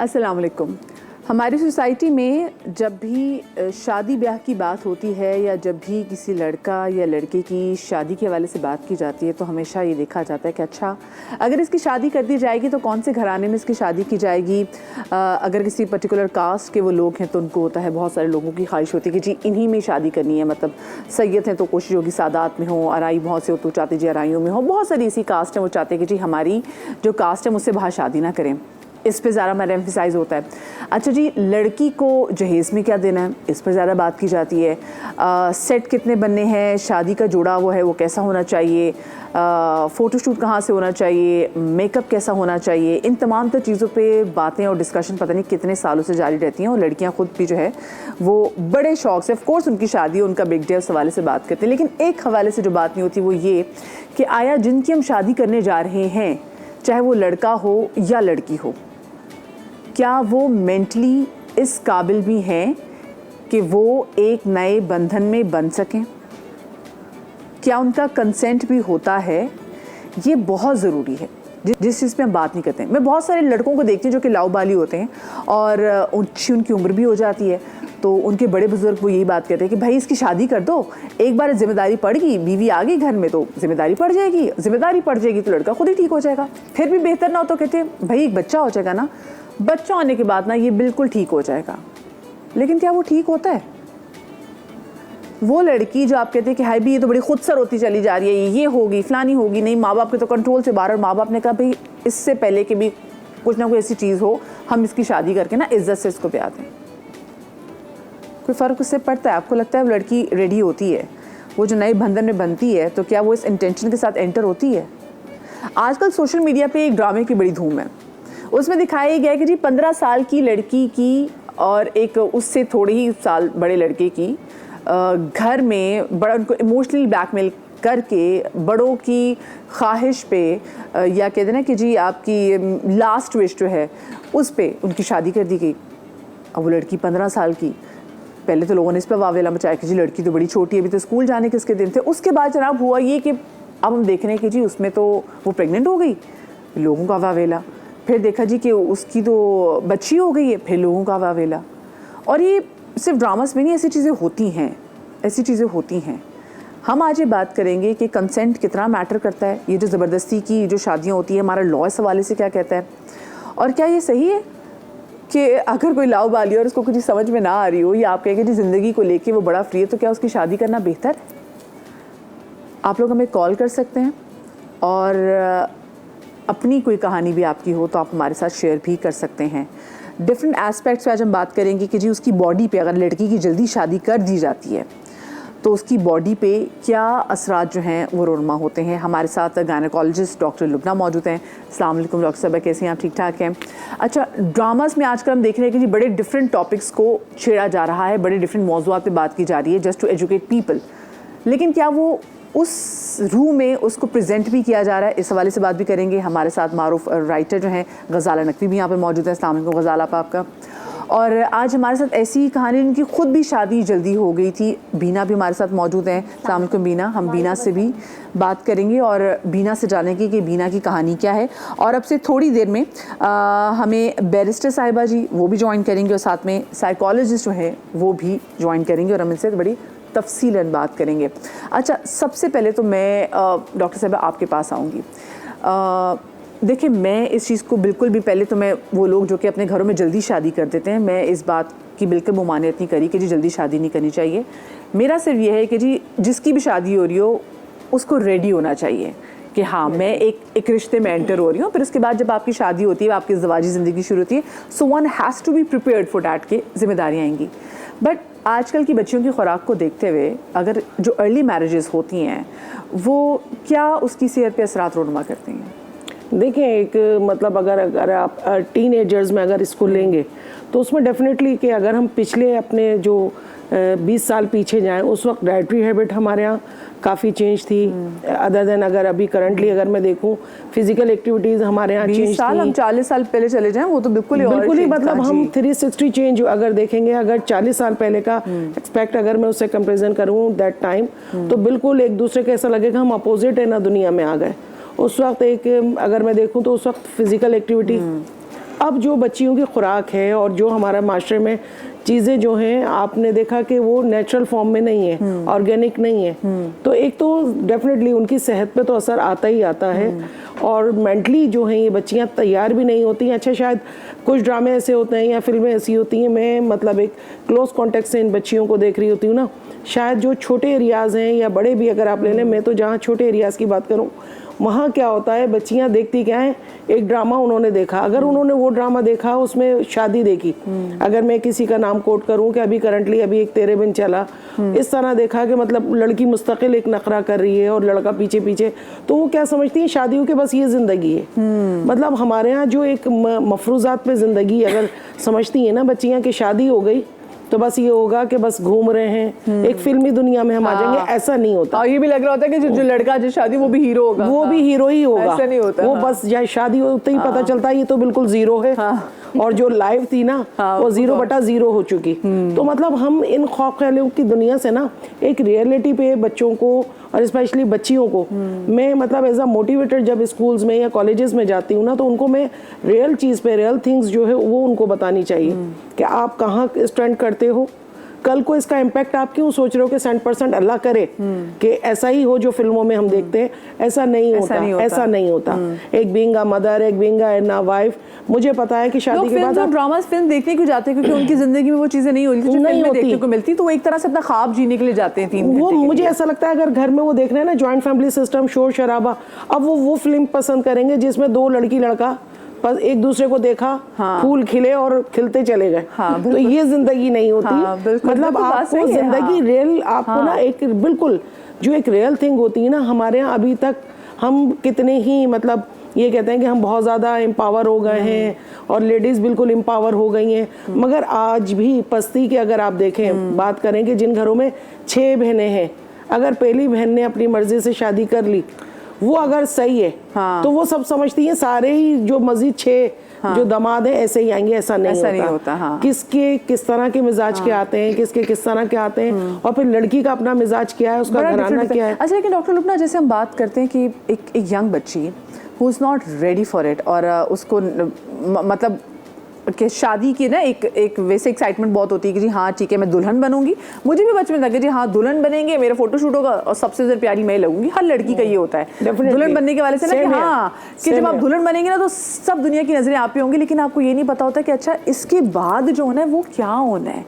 अस्सलाम वालेकुम। हमारी सोसाइटी में जब भी शादी ब्याह की बात होती है या जब भी किसी लड़का या लड़के की शादी के हवाले से बात की जाती है तो हमेशा ये देखा जाता है कि अच्छा अगर इसकी शादी कर दी जाएगी तो कौन से घराने में इसकी शादी की जाएगी। अगर किसी पर्टिकुलर कास्ट के वो लोग हैं तो उनको होता है, बहुत सारे लोगों की ख्वाहिश होती है कि जी इन्हीं में शादी करनी है। मतलब सैयद हैं तो कोशिश होगी सादात में हो, आराई बहुत से हो तो चाहते जी आराइयों में हो। बहुत सारी ऐसी कास्ट हैं वो चाहते हैं कि जी हमारी जो कास्ट है मुझसे बाहर शादी ना करें। इस पे ज़्यादा मेरा एम्फिसाइज़ होता है। अच्छा जी, लड़की को जहेज़ में क्या देना है, इस पर ज़्यादा बात की जाती है। सेट कितने बनने हैं, शादी का जोड़ा वो है वो कैसा होना चाहिए, फ़ोटोशूट कहाँ से होना चाहिए, मेकअप कैसा होना चाहिए। इन तमाम तर चीज़ों पे बातें और डिस्कशन पता नहीं कितने सालों से जारी रहती हैं और लड़कियाँ खुद भी जो है वो बड़े शौक़ से, ऑफ कोर्स उनकी शादी उनका बिग डे उस हवाले से बात करते हैं। लेकिन एक हवाले से जो बात नहीं होती वो ये कि आया जिनकी हम शादी करने जा रहे हैं, चाहे वो लड़का हो या लड़की हो, क्या वो मेंटली इस काबिल भी हैं कि वो एक नए बंधन में बंध सकें? क्या उनका कंसेंट भी होता है? ये बहुत ज़रूरी है जिस चीज़ पे हम बात नहीं करते हैं। मैं बहुत सारे लड़कों को देखती हूँ जो कि लाउबाली होते हैं और उनकी उम्र भी हो जाती है तो उनके बड़े बुजुर्ग वो यही बात कहते हैं कि भाई इसकी शादी कर दो, एक बार जिम्मेदारी पड़ गई, बीवी आ गई घर में तो जिम्मेदारी पड़ जाएगी, जिम्मेदारी पड़ जाएगी तो लड़का खुद ही ठीक हो जाएगा। फिर भी बेहतर ना हो तो कहते हैं भाई एक बच्चा हो जाएगा ना, बच्चा होने के बाद ना ये बिल्कुल ठीक हो जाएगा। लेकिन क्या वो ठीक होता है? वो लड़की जो आप कहते हैं कि हाय भी ये तो बड़ी खुदसर होती चली जा रही है, ये होगी फलानी होगी, नहीं माँ बाप के तो कंट्रोल से बाहर, और माँ बाप ने कहा भाई इससे पहले कि भी कुछ ना कोई ऐसी चीज़ हो हम इसकी शादी करके ना इज्जत से इसको ब्याह दें। कोई फ़र्क उससे पड़ता है? आपको लगता है वो लड़की रेडी होती है, वो जो नए बंधन में बनती है तो क्या वो इस इंटेंशन के साथ एंटर होती है? आजकल सोशल मीडिया पे एक ड्रामे की बड़ी धूम है। उसमें दिखाया गया कि जी 15 साल की लड़की की और एक उससे थोड़े ही साल बड़े लड़के की घर में बड़ा उनको इमोशनली ब्लैकमेल करके बड़ों की ख्वाहिश पे या कहते ना कि जी आपकी लास्ट विश जो है उस पे उनकी शादी कर दी गई। अब वो लड़की 15 साल की, पहले तो लोगों ने इस पर वावेला मचाया कि जी लड़की तो बड़ी छोटी है, अभी तो स्कूल जाने के इसके दिन थे। उसके बाद जनाब हुआ ये कि अब हम देख रहे हैं कि जी उसमें तो वो प्रेग्नेंट हो गई, लोगों का वावेला। फिर देखा जी कि उसकी तो बच्ची हो गई है, फिर लोगों का वावेला। और ये सिर्फ ड्रामास में नहीं, ऐसी चीज़ें होती हैं, ऐसी चीज़ें होती हैं। हम आज ये बात करेंगे कि कंसेंट कितना मैटर करता है, ये जो ज़बरदस्ती की जो शादियाँ होती है, हमारा लॉ इस हवाले से क्या कहता है, और क्या ये सही है कि अगर कोई लाओ बाली और उसको कुछ समझ में ना आ रही हो या आप कहेंगे जी ज़िंदगी को लेके वो बड़ा फ्री है तो क्या उसकी शादी करना बेहतर है? आप लोग हमें कॉल कर सकते हैं और अपनी कोई कहानी भी आपकी हो तो आप हमारे साथ शेयर भी कर सकते हैं। डिफरेंट एस्पेक्ट्स पे आज हम बात करेंगे कि जी उसकी बॉडी पे, अगर लड़की की जल्दी शादी कर दी जाती है तो उसकी बॉडी पे क्या असरात जो हैं वो रोनमा होते हैं। हमारे साथ गायनेकोलॉजिस्ट डॉक्टर लुबना मौजूद हैं। अस्सलाम वालेकुम डॉक्टर साहब, कैसे हैं आप? ठीक ठाक हैं? अच्छा, ड्रामास में आजकल हम देख रहे हैं कि जी बड़े डिफरेंट टॉपिक्स को छेड़ा जा रहा है, बड़े डिफरेंट मौज़ूआत पे बात की जा रही है जस्ट टू एजुकेट पीपल। लेकिन क्या वो उस रूह में उसको प्रेजेंट भी किया जा रहा है? इस हवाले से बात भी करेंगे। हमारे साथ मारूफ राइटर जो हैं गज़ाला नकवी भी यहाँ पर मौजूद है। अस्सलाम वालेकुम गज़ाला आपका। और आज हमारे साथ ऐसी कहानी, उनकी खुद भी शादी जल्दी हो गई थी, बीना भी हमारे साथ मौजूद हैं। अस्सलाम वालेकुम बीना। हम बीना से भी बात करेंगे और बीना से जानेंगे कि बीना की कहानी क्या है। और अब से थोड़ी देर में हमें बैरिस्टर साहिबा जी वो भी ज्वाइन करेंगे और साथ में साइकोलॉजिस्ट जो है वो भी ज्वाइन करेंगे और हम इनसे बड़ी तफसीलन बात करेंगे। अच्छा, सबसे पहले तो मैं डॉक्टर साहब आपके पास आऊँगी। देखिए, मैं इस चीज़ को बिल्कुल भी, पहले तो मैं वो लोग जो कि अपने घरों में जल्दी शादी कर देते हैं, मैं इस बात की बिल्कुल मुमानियत नहीं करी कि जी जल्दी शादी नहीं करनी चाहिए। मेरा सिर्फ ये है कि जी जिसकी भी शादी हो रही हो उसको रेडी होना चाहिए कि हाँ मैं एक रिश्ते में एंटर हो रही हूँ। फिर उसके बाद जब आपकी शादी होती है, आपकी ज़वाजी ज़िंदगी शुरू होती है, so one has to be prepared for that के जिम्मेदारियाँ आएंगी। बट आजकल की बच्चियों की खुराक को देखते हुए अगर जो अर्ली मैरिजेस होती हैं वो क्या उसकी सेहत पे असरात रोनमा करती हैं? देखिए, एक मतलब अगर आप टीनेजर्स में अगर इसको लेंगे तो उसमें डेफिनेटली कि अगर हम पिछले अपने जो 20 साल पीछे जाएं, उस वक्त डाइटरी हैबिट हमारे यहाँ काफ़ी चेंज थी। अदर देन अगर अभी करंटली अगर मैं देखूं, फिजिकल एक्टिविटीज़ हमारे यहाँ चेंज थी। हम 40 साल पहले चले जाएं वो तो बिल्कुल ही मतलब हम 360 चेंज अगर देखेंगे, अगर 40 साल पहले का एक्सपेक्ट अगर मैं उससे कंपेरिजन करूँ दैट टाइम, तो बिल्कुल एक दूसरे के ऐसा लगेगा हम अपोजिट है ना दुनिया में आ गए। उस वक्त एक अगर मैं देखूं तो उस वक्त फिज़िकल एक्टिविटी अब जो बच्चियों की खुराक है और जो हमारा माशरे में चीज़ें जो हैं, आपने देखा कि वो नेचुरल फॉर्म में नहीं है, ऑर्गेनिक नहीं है, तो एक तो डेफिनेटली उनकी सेहत पे तो असर आता ही आता है, और मेंटली जो हैं ये बच्चियां तैयार भी नहीं होती हैं। अच्छा, शायद कुछ ड्रामे ऐसे होते हैं या फिल्में ऐसी होती हैं, मैं मतलब एक क्लोज कॉन्टेक्ट से इन बच्चियों को देख रही होती हूँ ना, शायद जो छोटे एरियाज़ हैं या बड़े भी अगर आप ले लें, मैं तो जहाँ छोटे एरियाज़ की बात करूँ, वहाँ क्या होता है, बच्चियाँ देखती क्या हैं, एक ड्रामा उन्होंने देखा, अगर उन्होंने वो ड्रामा देखा, उसमें शादी देखी, अगर मैं किसी का नाम कोट करूँ कि अभी करंटली अभी एक तेरे बिन चला, इस तरह देखा कि मतलब लड़की मुस्तकिल एक नखरा कर रही है और लड़का पीछे पीछे, तो वो क्या समझती है शादियों के बस ये ज़िंदगी है। मतलब हमारे यहाँ जो एक मफरूज़ात पे ज़िंदगी अगर समझती है ना बच्चियाँ कि शादी हो गई तो बस ये होगा कि बस घूम रहे हैं, एक फिल्मी दुनिया में हम आ जाएंगे, ऐसा नहीं होता। और ये भी लग रहा होता है कि जो लड़का जो शादी वो भी हीरो होगा, वो भी हीरो ही होगा, ऐसा नहीं होता। वो बस या शादी होते ही पता चलता है ये तो बिल्कुल जीरो है, और जो लाइफ थी ना वो 0/0 हो चुकी। तो मतलब हम इन खौफ ख्यालों की दुनिया से ना एक रियलिटी पे बच्चों को और स्पेशली बच्चियों को मैं मतलब एज अ मोटिवेटर जब स्कूल्स में या कॉलेजेस में जाती हूँ ना, तो उनको मैं रियल चीज़ पे रियल थिंग्स जो है वो उनको बतानी चाहिए कि आप कहाँ स्टैंड करते हो, कल को इसका इम्पैक्ट आप क्यों सोच रहे हो कि 100% अल्लाह करे कि ऐसा ही हो जो फिल्मों में हम देखते हैं, ऐसा नहीं होता। एक बीइंग अ मदर, एक बीइंग अ वाइफ, मुझे पता है कि शादी के बाद लोग ड्रामास फिल्म देखने क्यों जाते हैं, क्योंकि उनकी जिंदगी में वो चीजें नहीं होती जो फिल्म में देखने को मिलती, तो वो एक तरह से अपना ख्वाब जीने के लिए जाते हैं 3 घंटे वो मुझे ऐसा लगता है अगर घर में वो देख रहे हैं ना जॉइंट फैमिली सिस्टम, शोर शराबा, अब वो फिल्म पसंद करेंगे जिसमें 2 लड़की लड़का बस एक दूसरे को देखा, फूल खिले और खिलते चले गए। तो ये जिंदगी नहीं होती। मतलब आपको जिंदगी रियल, आपको ना एक बिल्कुल जो एक रियल थिंग होती है ना, हमारे यहाँ अभी तक हम कितने ही मतलब ये कहते हैं कि हम बहुत ज़्यादा एम्पावर हो गए हैं और लेडीज़ बिल्कुल एम्पावर हो गई हैं, मगर आज भी पस्ती के अगर आप देखें, बात करें कि जिन घरों में 6 बहनें हैं, अगर पहली बहन ने अपनी मर्जी से शादी कर ली, वो अगर सही है तो वो सब समझती हैं सारे ही जो मजीद 6 जो दामाद हैं ऐसे ही आएंगे, ऐसा नहीं होता। किसके किस तरह के मिजाज के आते हैं, किसके किस तरह के आते हैं, और फिर लड़की का अपना मिजाज क्या है, उसका घराना क्या है। अच्छा, लेकिन डॉक्टर लुबना, जैसे हम बात करते हैं कि एक यंग बच्ची who is not ready for it, और उसको मतलब कि शादी की ना एक वैसे एक्साइटमेंट बहुत होती है कि जी हाँ ठीक है मैं दुल्हन बनूंगी, मुझे भी बचपन लगे जी हाँ दुल्हन बनेंगे, मेरा फोटोशूट होगा और सबसे ज्यादा प्यारी मैं लगूंगी, हर लड़की का ये होता है दुल्हन बनने के वाले से ना कि हाँ कि जब आप दुल्हन बनेंगे ना तो सब दुनिया की नजरें आप पे होंगी, लेकिन आपको ये नहीं पता होता कि अच्छा इसके बाद जो होना है वो क्या होना है,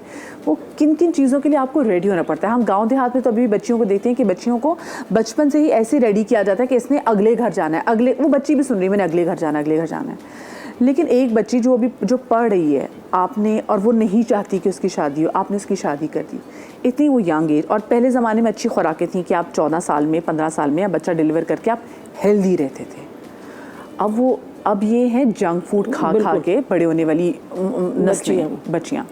वो किन किन चीज़ों के लिए आपको रेडी होना पड़ता है। हम गांव देहात में तो अभी बच्चियों को देखते हैं कि बच्चियों को बचपन से ही ऐसे रेडी किया जाता है कि इसने अगले घर जाना है, अगले, वो बच्ची भी सुन रही है मैंने अगले घर जाना है, लेकिन एक बच्ची जो पढ़ रही है आपने, और वो नहीं चाहती कि उसकी शादी हो, आपने उसकी शादी कर दी, इतनी वो यंग एज, और पहले ज़माने में अच्छी खुराकें थी कि आप 14 साल में 15 साल में या बच्चा डिलीवर करके आप हेल्दी रहते थे। अब ये है जंक फूड खा के बड़े होने वाली बच्चियाँ,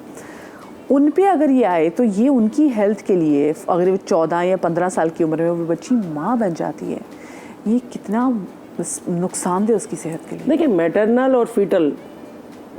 उन पे अगर ये आए तो ये उनकी हेल्थ के लिए, अगर वो 14 या 15 साल की उम्र में वो बच्ची माँ बन जाती है, ये कितना नुकसानदेह उसकी सेहत के लिए। देखिए, मैटरनल और फीटल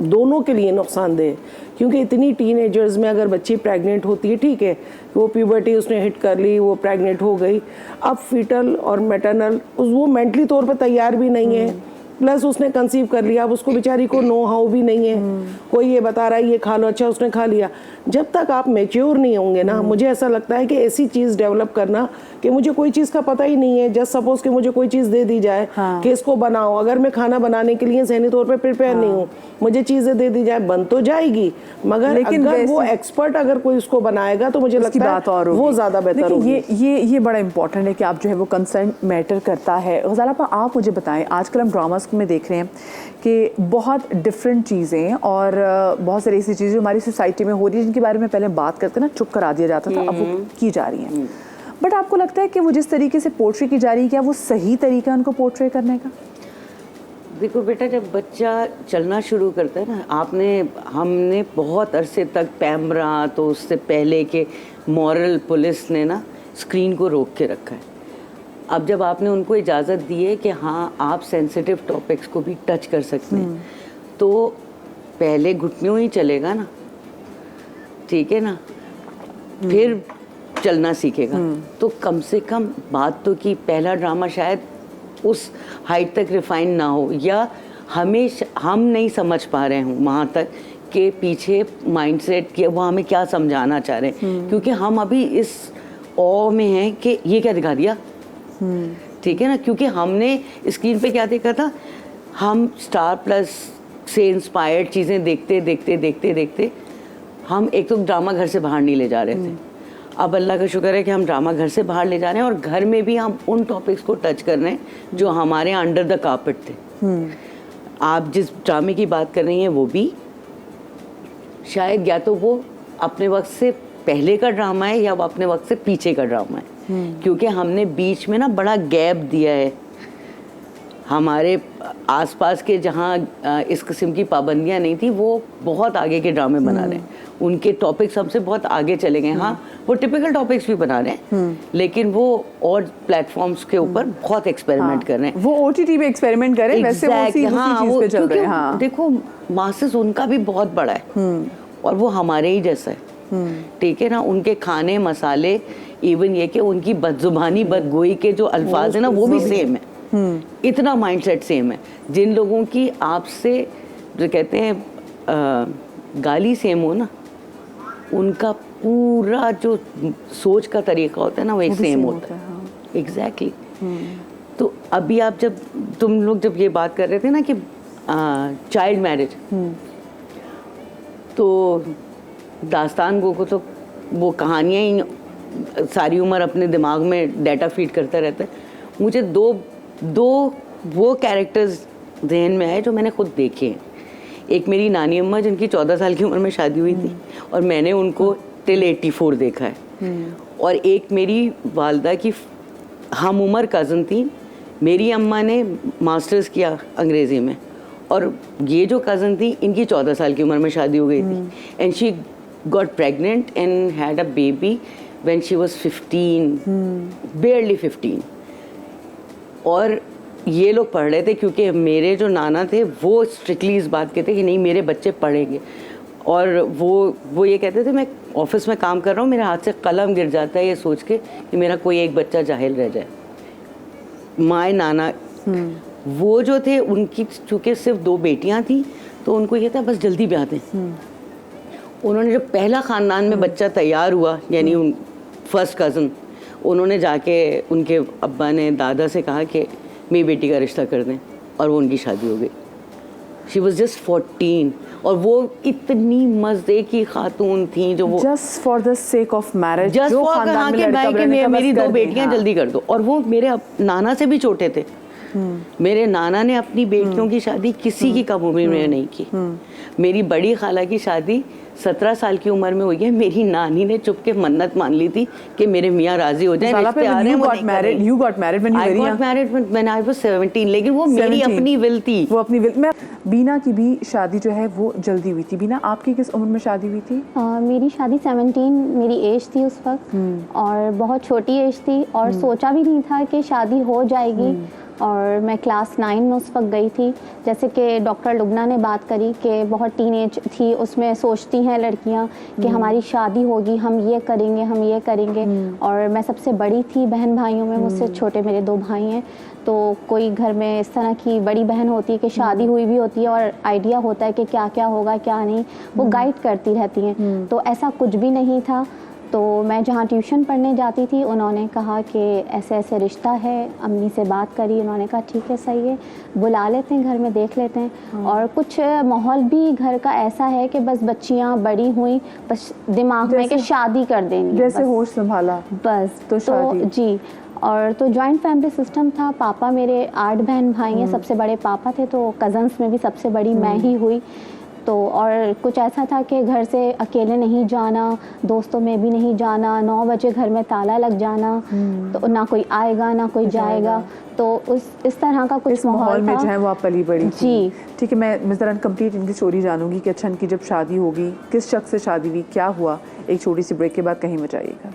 दोनों के लिए नुकसानदेह, क्योंकि इतनी टीनेजर्स में अगर बच्ची प्रेग्नेंट होती है, ठीक है वो प्यूबर्टी उसने हिट कर ली, वो प्रेग्नेंट हो गई, अब फीटल और मैटरनल वो मेंटली तौर पर तैयार भी नहीं है, प्लस उसने कंसीव कर लिया, अब उसको बेचारी को नो हाउ भी नहीं है, कोई ये बता रहा है ये खा लो, अच्छा उसने खा लिया। जब तक आप मेच्योर नहीं होंगे ना, मुझे ऐसा लगता है कि ऐसी चीज़ डेवलप करना कि मुझे कोई चीज़ का पता ही नहीं है, जस्ट सपोज कि मुझे कोई चीज़ दे दी जाए कि इसको बनाओ, अगर मैं खाना बनाने के लिए ज़हनी तौर पे प्रिपेयर नहीं हूँ, मुझे चीज़ें दे दी जाए, बन तो जाएगी, मगर अगर वो एक्सपर्ट अगर कोई उसको बनाएगा तो मुझे लगता है वो ज़्यादा बेहतर होगी। ये बड़ा इंपॉर्टेंट है कि आप जो है वो कंसर्न मैटर करता है। ग़ज़ाल आप मुझे बताएं, आजकल हम ड्रामास में देख रहे हैं कि बहुत डिफरेंट चीज़ें और बहुत सारी ऐसी चीज़ें हमारी सोसाइटी में हो रही है जिनके बारे में पहले बात करके ना चुप करा दिया जाता था, अब वो की जा रही हैं। बट आपको लगता है कि वो जिस तरीके से पोर्ट्रे की जा रही है, क्या वो सही तरीका है उनको पोर्ट्रे करने का? देखो बेटा, जब बच्चा चलना शुरू करता है ना, हमने बहुत अरसे तक पैमरा, तो उससे पहले के मॉरल पुलिस ने ना स्क्रीन को रोक के रखा है। अब जब आपने उनको इजाज़त दी है कि हाँ आप सेंसिटिव टॉपिक्स को भी टच कर सकते हैं, तो पहले घुटनों ही चलेगा ना, ठीक है ना, फिर चलना सीखेगा। तो कम से कम बात तो कि पहला ड्रामा शायद उस हाइट तक रिफाइन ना हो, या हम नहीं समझ पा रहे हूँ वहाँ तक के पीछे माइंडसेट के वो हमें क्या समझाना चाह रहे हैं, क्योंकि हम अभी इस ऑ में हैं कि ये क्या दिखा दिया, ठीक है ना, क्योंकि हमने स्क्रीन पे क्या देखा था, हम स्टार प्लस से इंस्पायर्ड चीज़ें देखते देखते देखते देखते हम एक तो ड्रामा घर से बाहर नहीं ले जा रहे थे। अब अल्लाह का शुक्र है कि हम ड्रामा घर से बाहर ले जा रहे हैं और घर में भी हम उन टॉपिक्स को टच कर रहे हैं जो हमारे अंडर द कार्पेट थे। आप जिस ड्रामे की बात कर रही हैं वो भी शायद या तो वो अपने वक्त से पहले का ड्रामा है या वो अपने वक्त से पीछे का ड्रामा है, क्योंकि हमने बीच में ना बड़ा गैप दिया है। हमारे आसपास के जहाँ इस किस्म की पाबंदियाँ नहीं थी वो बहुत आगे के ड्रामे बना रहे हैं, उनके टॉपिक्स हमसे बहुत आगे चले गए। हाँ, वो टिपिकल टॉपिक्स भी बना रहे हैं, लेकिन वो और प्लेटफॉर्म्स के ऊपर बहुत एक्सपेरिमेंट कर रहे हैं। वो ओटीटी पे एक्सपेरिमेंट कर रहे हैं, वैसे वो उसी चीज़ पे चल रहे हैं। हाँ, देखो मासेस उनका भी बहुत बड़ा है और वो हमारे ही जैसा है, ठीक है ना। उनके खाने मसाले, इवन ये कि उनकी बदजुबानी बदगोई के जो अल्फाज है ना वो भी सेम है, इतना माइंडसेट सेम है। जिन लोगों की आपसे जो कहते हैं गाली सेम हो ना, उनका पूरा जो सोच का तरीका होता है ना वही सेम होता है। एग्जैक्टली। तो अभी आप तुम लोग जब ये बात कर रहे थे ना कि चाइल्ड मैरिज, तो दास्तान को तो वो कहानियाँ ही सारी उम्र अपने दिमाग में डाटा फीड करता रहता है। मुझे दो वो कैरेक्टर्स जहन में आए जो मैंने खुद देखे हैं। एक मेरी नानी अम्मा जिनकी 14 साल की उम्र में शादी हुई थी और मैंने उनको टिल 84 देखा है, और एक मेरी वालदा की हम उम्र कज़न थी। मेरी अम्मा ने मास्टर्स किया अंग्रेज़ी में और ये जो कज़न थी इनकी 14 साल की उम्र में शादी हो गई थी, and she got pregnant and had a baby when she was 15, barely 15। और ये लोग पढ़ रहे थे क्योंकि मेरे जो नाना थे वो स्ट्रिक्टली इस बात के थे कि नहीं मेरे बच्चे पढ़ेंगे, और वो ये कहते थे मैं ऑफिस में काम कर रहा हूँ, मेरे हाथ से कलम गिर जाता है ये सोच के कि मेरा कोई एक बच्चा जाहिल रह जाए। माए नाना वो जो थे उनकी चूँकि सिर्फ 2 बेटियाँ थी तो उनको ये था बस जल्दी ब्याह दें। उन्होंने जब पहला ख़ानदान में बच्चा तैयार हुआ, यानी उन फर्स्ट कज़न, उन्होंने जाके उनके अब्बा ने दादा से कहा कि मेरी बेटी का रिश्ता कर दें, और वो उनकी शादी हो गई। शी वॉज जस्ट 14, और वो इतनी मज़े की खातून थी जो वो just for the sake of marriage, just for कहा कि मेरी 2 बेटियां जल्दी कर दो। और वो मेरे नाना से भी छोटे थे। मेरे नाना ने अपनी बेटियों की शादी किसी की कम उम्र में नहीं की। मेरी बड़ी खाला की शादी 17 साल की उम्र में हुई है। मेरी नानी ने चुप के मन्नत मान ली थी कि मेरे मियाँ राजी हो जाए, रिश्ते आ रहे हैं। You got married when you were young. I got married when I was 17, लेकिन वो मेरी अपनी विल थी। वो अपनी विल। मैं बीना की भी शादी जो है वो जल्दी हुई थी। बीना, आपकी किस उम्र में शादी हुई थी? मेरी शादी 17 मेरी एज थी उस वक्त, और बहुत छोटी एज थी, और सोचा भी नहीं था कि शादी हो जाएगी। और मैं क्लास 9 में उस वक्त गई थी। जैसे कि डॉक्टर लुगना ने बात करी कि बहुत टीनेज थी, उसमें सोचती हैं लड़कियां कि हमारी शादी होगी, हम ये करेंगे, हम ये करेंगे। और मैं सबसे बड़ी थी बहन भाइयों में, मुझसे छोटे मेरे 2 भाई हैं। तो कोई घर में इस तरह की बड़ी बहन होती है कि शादी हुई भी होती है और आइडिया होता है कि क्या क्या होगा क्या नहीं, वो गाइड करती रहती हैं। तो ऐसा कुछ भी नहीं था। तो मैं जहाँ ट्यूशन पढ़ने जाती थी, उन्होंने कहा कि ऐसे ऐसे रिश्ता है, अम्मी से बात करी, उन्होंने कहा ठीक है सही है, बुला लेते हैं घर में, देख लेते हैं। और कुछ माहौल भी घर का ऐसा है कि बस बच्चियाँ बड़ी हुई, बस दिमाग में कि शादी कर देनी, जैसे होश संभाला बस तो शादी। जी। और तो जॉइंट फैमिली सिस्टम था। पापा मेरे 8 बहन भाई हैं, सबसे बड़े पापा थे, तो कज़न्स में भी सबसे बड़ी मैं ही हुई। तो और कुछ ऐसा था कि घर से अकेले नहीं जाना, दोस्तों में भी नहीं जाना, 9 बजे घर में ताला लग जाना, तो ना कोई आएगा ना कोई जाएगा। तो इस तरह का कुछ माहौल में जो है वो आप पली बड़ी थी। जी ठीक है, मैं ज़रा कंप्लीट इनकी स्टोरी जानूंगी कि अच्छा इनकी जब शादी होगी, किस शख्स से शादी हुई, क्या हुआ। एक छोटी सी ब्रेक के बाद कहीं मत जाइएगा।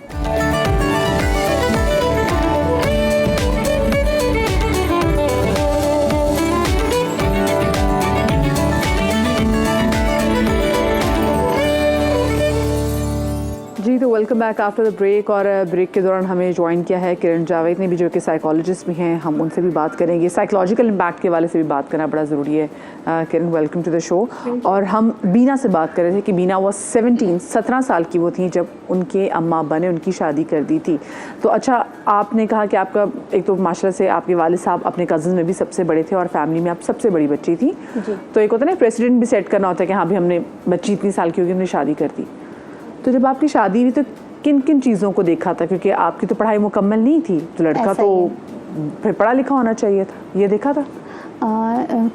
जी, तो welcome welcome back after the break. और ब्रेक के दौरान हमें ज्वाइन किया है किरण जावेद ने भी, जो कि साइकोलॉजिस्ट भी हैं। हम उनसे भी बात करेंगे, साइकोलॉजिकल इम्पैक्ट के वाले से भी बात करना बड़ा ज़रूरी है। किरण, वेलकम टू द शो। और हम बीना से बात कर रहे थे कि बीना वो 17 साल की वो थी जब उनके अम्मा अब्बा ने उनकी शादी कर दी थी। तो अच्छा, आपने कहा कि आपका एक तो माशाल्लाह से आपके वालिद साहब अपने कज़न में भी सबसे बड़े थे और फैमिली में आप सबसे बड़ी बच्ची थी। तो एक होता है ना, प्रेसिडेंट भी सेट करना होता है कि हाँ भी हमने बच्ची इतनी साल की होगी, हमने शादी कर दी। तो जब आपकी शादी हुई तो किन किन चीज़ों को देखा था? क्योंकि आपकी तो पढ़ाई मुकम्मल नहीं थी, तो लड़का तो फिर पढ़ा लिखा होना चाहिए था, ये देखा था?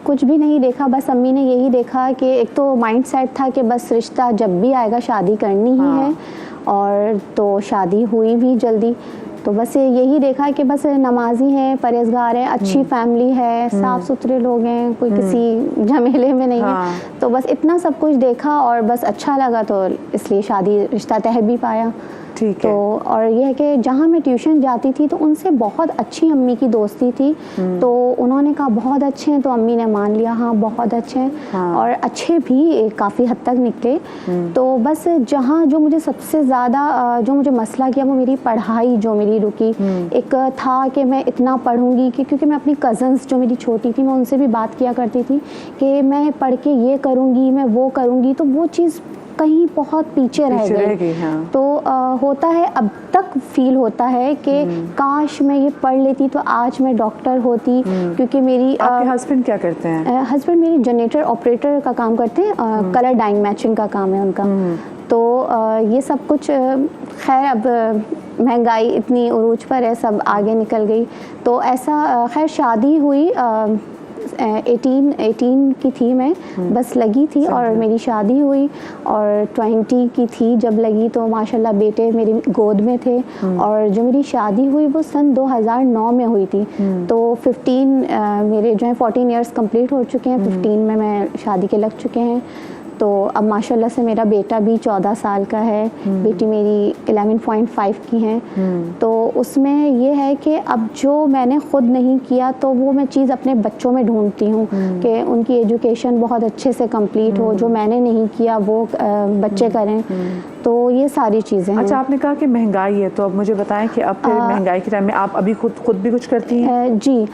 कुछ भी नहीं देखा, बस अम्मी ने यही देखा कि एक तो माइंड सेट था कि बस रिश्ता जब भी आएगा शादी करनी ही है। और तो शादी हुई भी जल्दी। तो बस यही देखा कि बस नमाजी हैं, परहेजगार हैं, अच्छी फैमिली है, साफ़ सुथरे लोग हैं, कोई किसी झमेले में नहीं है। तो बस इतना सब कुछ देखा और बस अच्छा लगा, तो इसलिए शादी रिश्ता तय भी पाया। ठीक तो है। और ये है कि जहाँ मैं ट्यूशन जाती थी तो उनसे बहुत अच्छी अम्मी की दोस्ती थी। तो उन्होंने कहा बहुत अच्छे हैं, तो अम्मी ने मान लिया हाँ बहुत अच्छे हैं। और अच्छे भी काफ़ी हद तक निकले। तो बस जहाँ जो मुझे सबसे ज़्यादा जो मुझे मसला किया वो मेरी पढ़ाई जो मेरी रुकी। एक था कि मैं इतना पढ़ूंगी कि, क्योंकि मैं अपनी कज़न्स जो मेरी छोटी थी मैं उनसे भी बात किया करती थी कि मैं पढ़ के ये करूँगी, मैं वो करूँगी, तो वो चीज़ कहीं बहुत पीछे रह गई। हाँ। तो होता है, अब तक फील होता है कि काश मैं ये पढ़ लेती तो आज मैं डॉक्टर होती। क्योंकि मेरी आपके हस्बैंड क्या करते हैं? हस्बैंड मेरे जनरेटर ऑपरेटर का काम करते हैं, कलर डाइंग मैचिंग का काम है उनका। तो ये सब कुछ खैर अब महंगाई इतनी उरूज पर है, सब आगे निकल गई। तो ऐसा खैर शादी हुई 18 की थी मैं, बस लगी थी और मेरी शादी हुई। और 20 की थी जब लगी, तो माशाल्लाह बेटे मेरी गोद में थे। और जो मेरी शादी हुई वो सन 2009 में हुई थी। तो 15 मेरे जो है 14 इयर्स कंप्लीट हो चुके हैं, 15 में मैं शादी के लग चुके हैं। तो अब माशाल्लाह से मेरा बेटा भी 14 साल का है, बेटी मेरी 11.5 की हैं। तो उसमें ये है कि अब जो मैंने ख़ुद नहीं किया तो वो मैं चीज़ अपने बच्चों में ढूंढती हूँ कि उनकी एजुकेशन बहुत अच्छे से कंप्लीट हो, जो मैंने नहीं किया वो बच्चे करें। तो ये सारी चीज़ें हैं। अच्छा, आपने कहा कि महंगाई है, तो अब मुझे बताएं कि अब फिर महंगाई के टाइम में आप अभी खुद भी कुछ करती हैं? जी,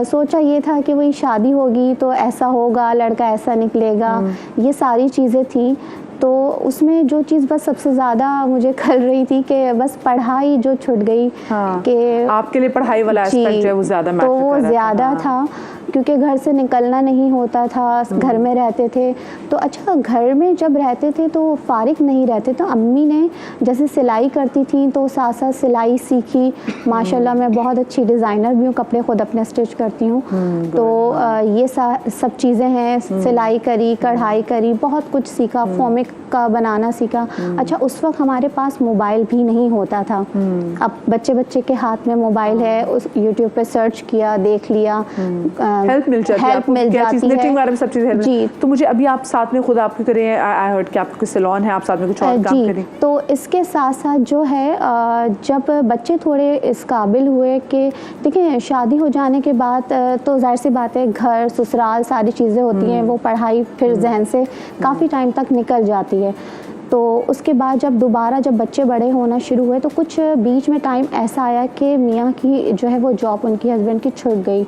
सोचा ये था कि वही शादी होगी तो ऐसा होगा, लड़का ऐसा निकलेगा, ये सारी चीज़ें थी। तो उसमें जो चीज़ बस सबसे ज़्यादा मुझे खल रही थी कि बस पढ़ाई जो छूट गई। कि आपके लिए पढ़ाई वाला एस्पेक्ट जो है वो ज़्यादा मैटर तो कर वो रहा ज़्यादा था क्योंकि घर से निकलना नहीं होता था, घर में रहते थे। तो अच्छा, घर में जब रहते थे तो फारिग नहीं रहते, तो अम्मी ने जैसे सिलाई करती थी तो साथ साथ सिलाई सीखी। माशाल्लाह मैं बहुत अच्छी डिज़ाइनर भी हूँ, कपड़े खुद अपने स्टिच करती हूँ। तो ये सब चीज़ें हैं, सिलाई करी, कढ़ाई करी, बहुत कुछ सीखा, फॉमिक का बनाना सीखा। अच्छा, उस वक्त हमारे पास मोबाइल भी नहीं होता था। अब बच्चे के हाथ में मोबाइल है, उस यूट्यूब पे सर्च किया, देख लिया, हेल्प मिल जाती है, हेल्प मिल जाती है। निटिंग वगैरह में सब चीज़ जी। तो मुझे अभी आप साथ में खुद आपके करें, आई हर्ड कि आपका कोई सैलून है, आप साथ में कुछ और काम करें? तो इसके साथ साथ जो है जब बच्चे थोड़े इस काबिल हुए कि देखिए शादी हो जाने के बाद तो जाहिर सी बात है घर ससुराल सारी चीज़ें होती हैं, वो पढ़ाई फिर जहन से काफ़ी टाइम तक निकल जाती है। तो उसके बाद जब बच्चे बड़े होना शुरू हुए तो कुछ बीच में टाइम ऐसा आया कि मियाँ की जो है वो जॉब उनकी हस्बैंड की छूट गई।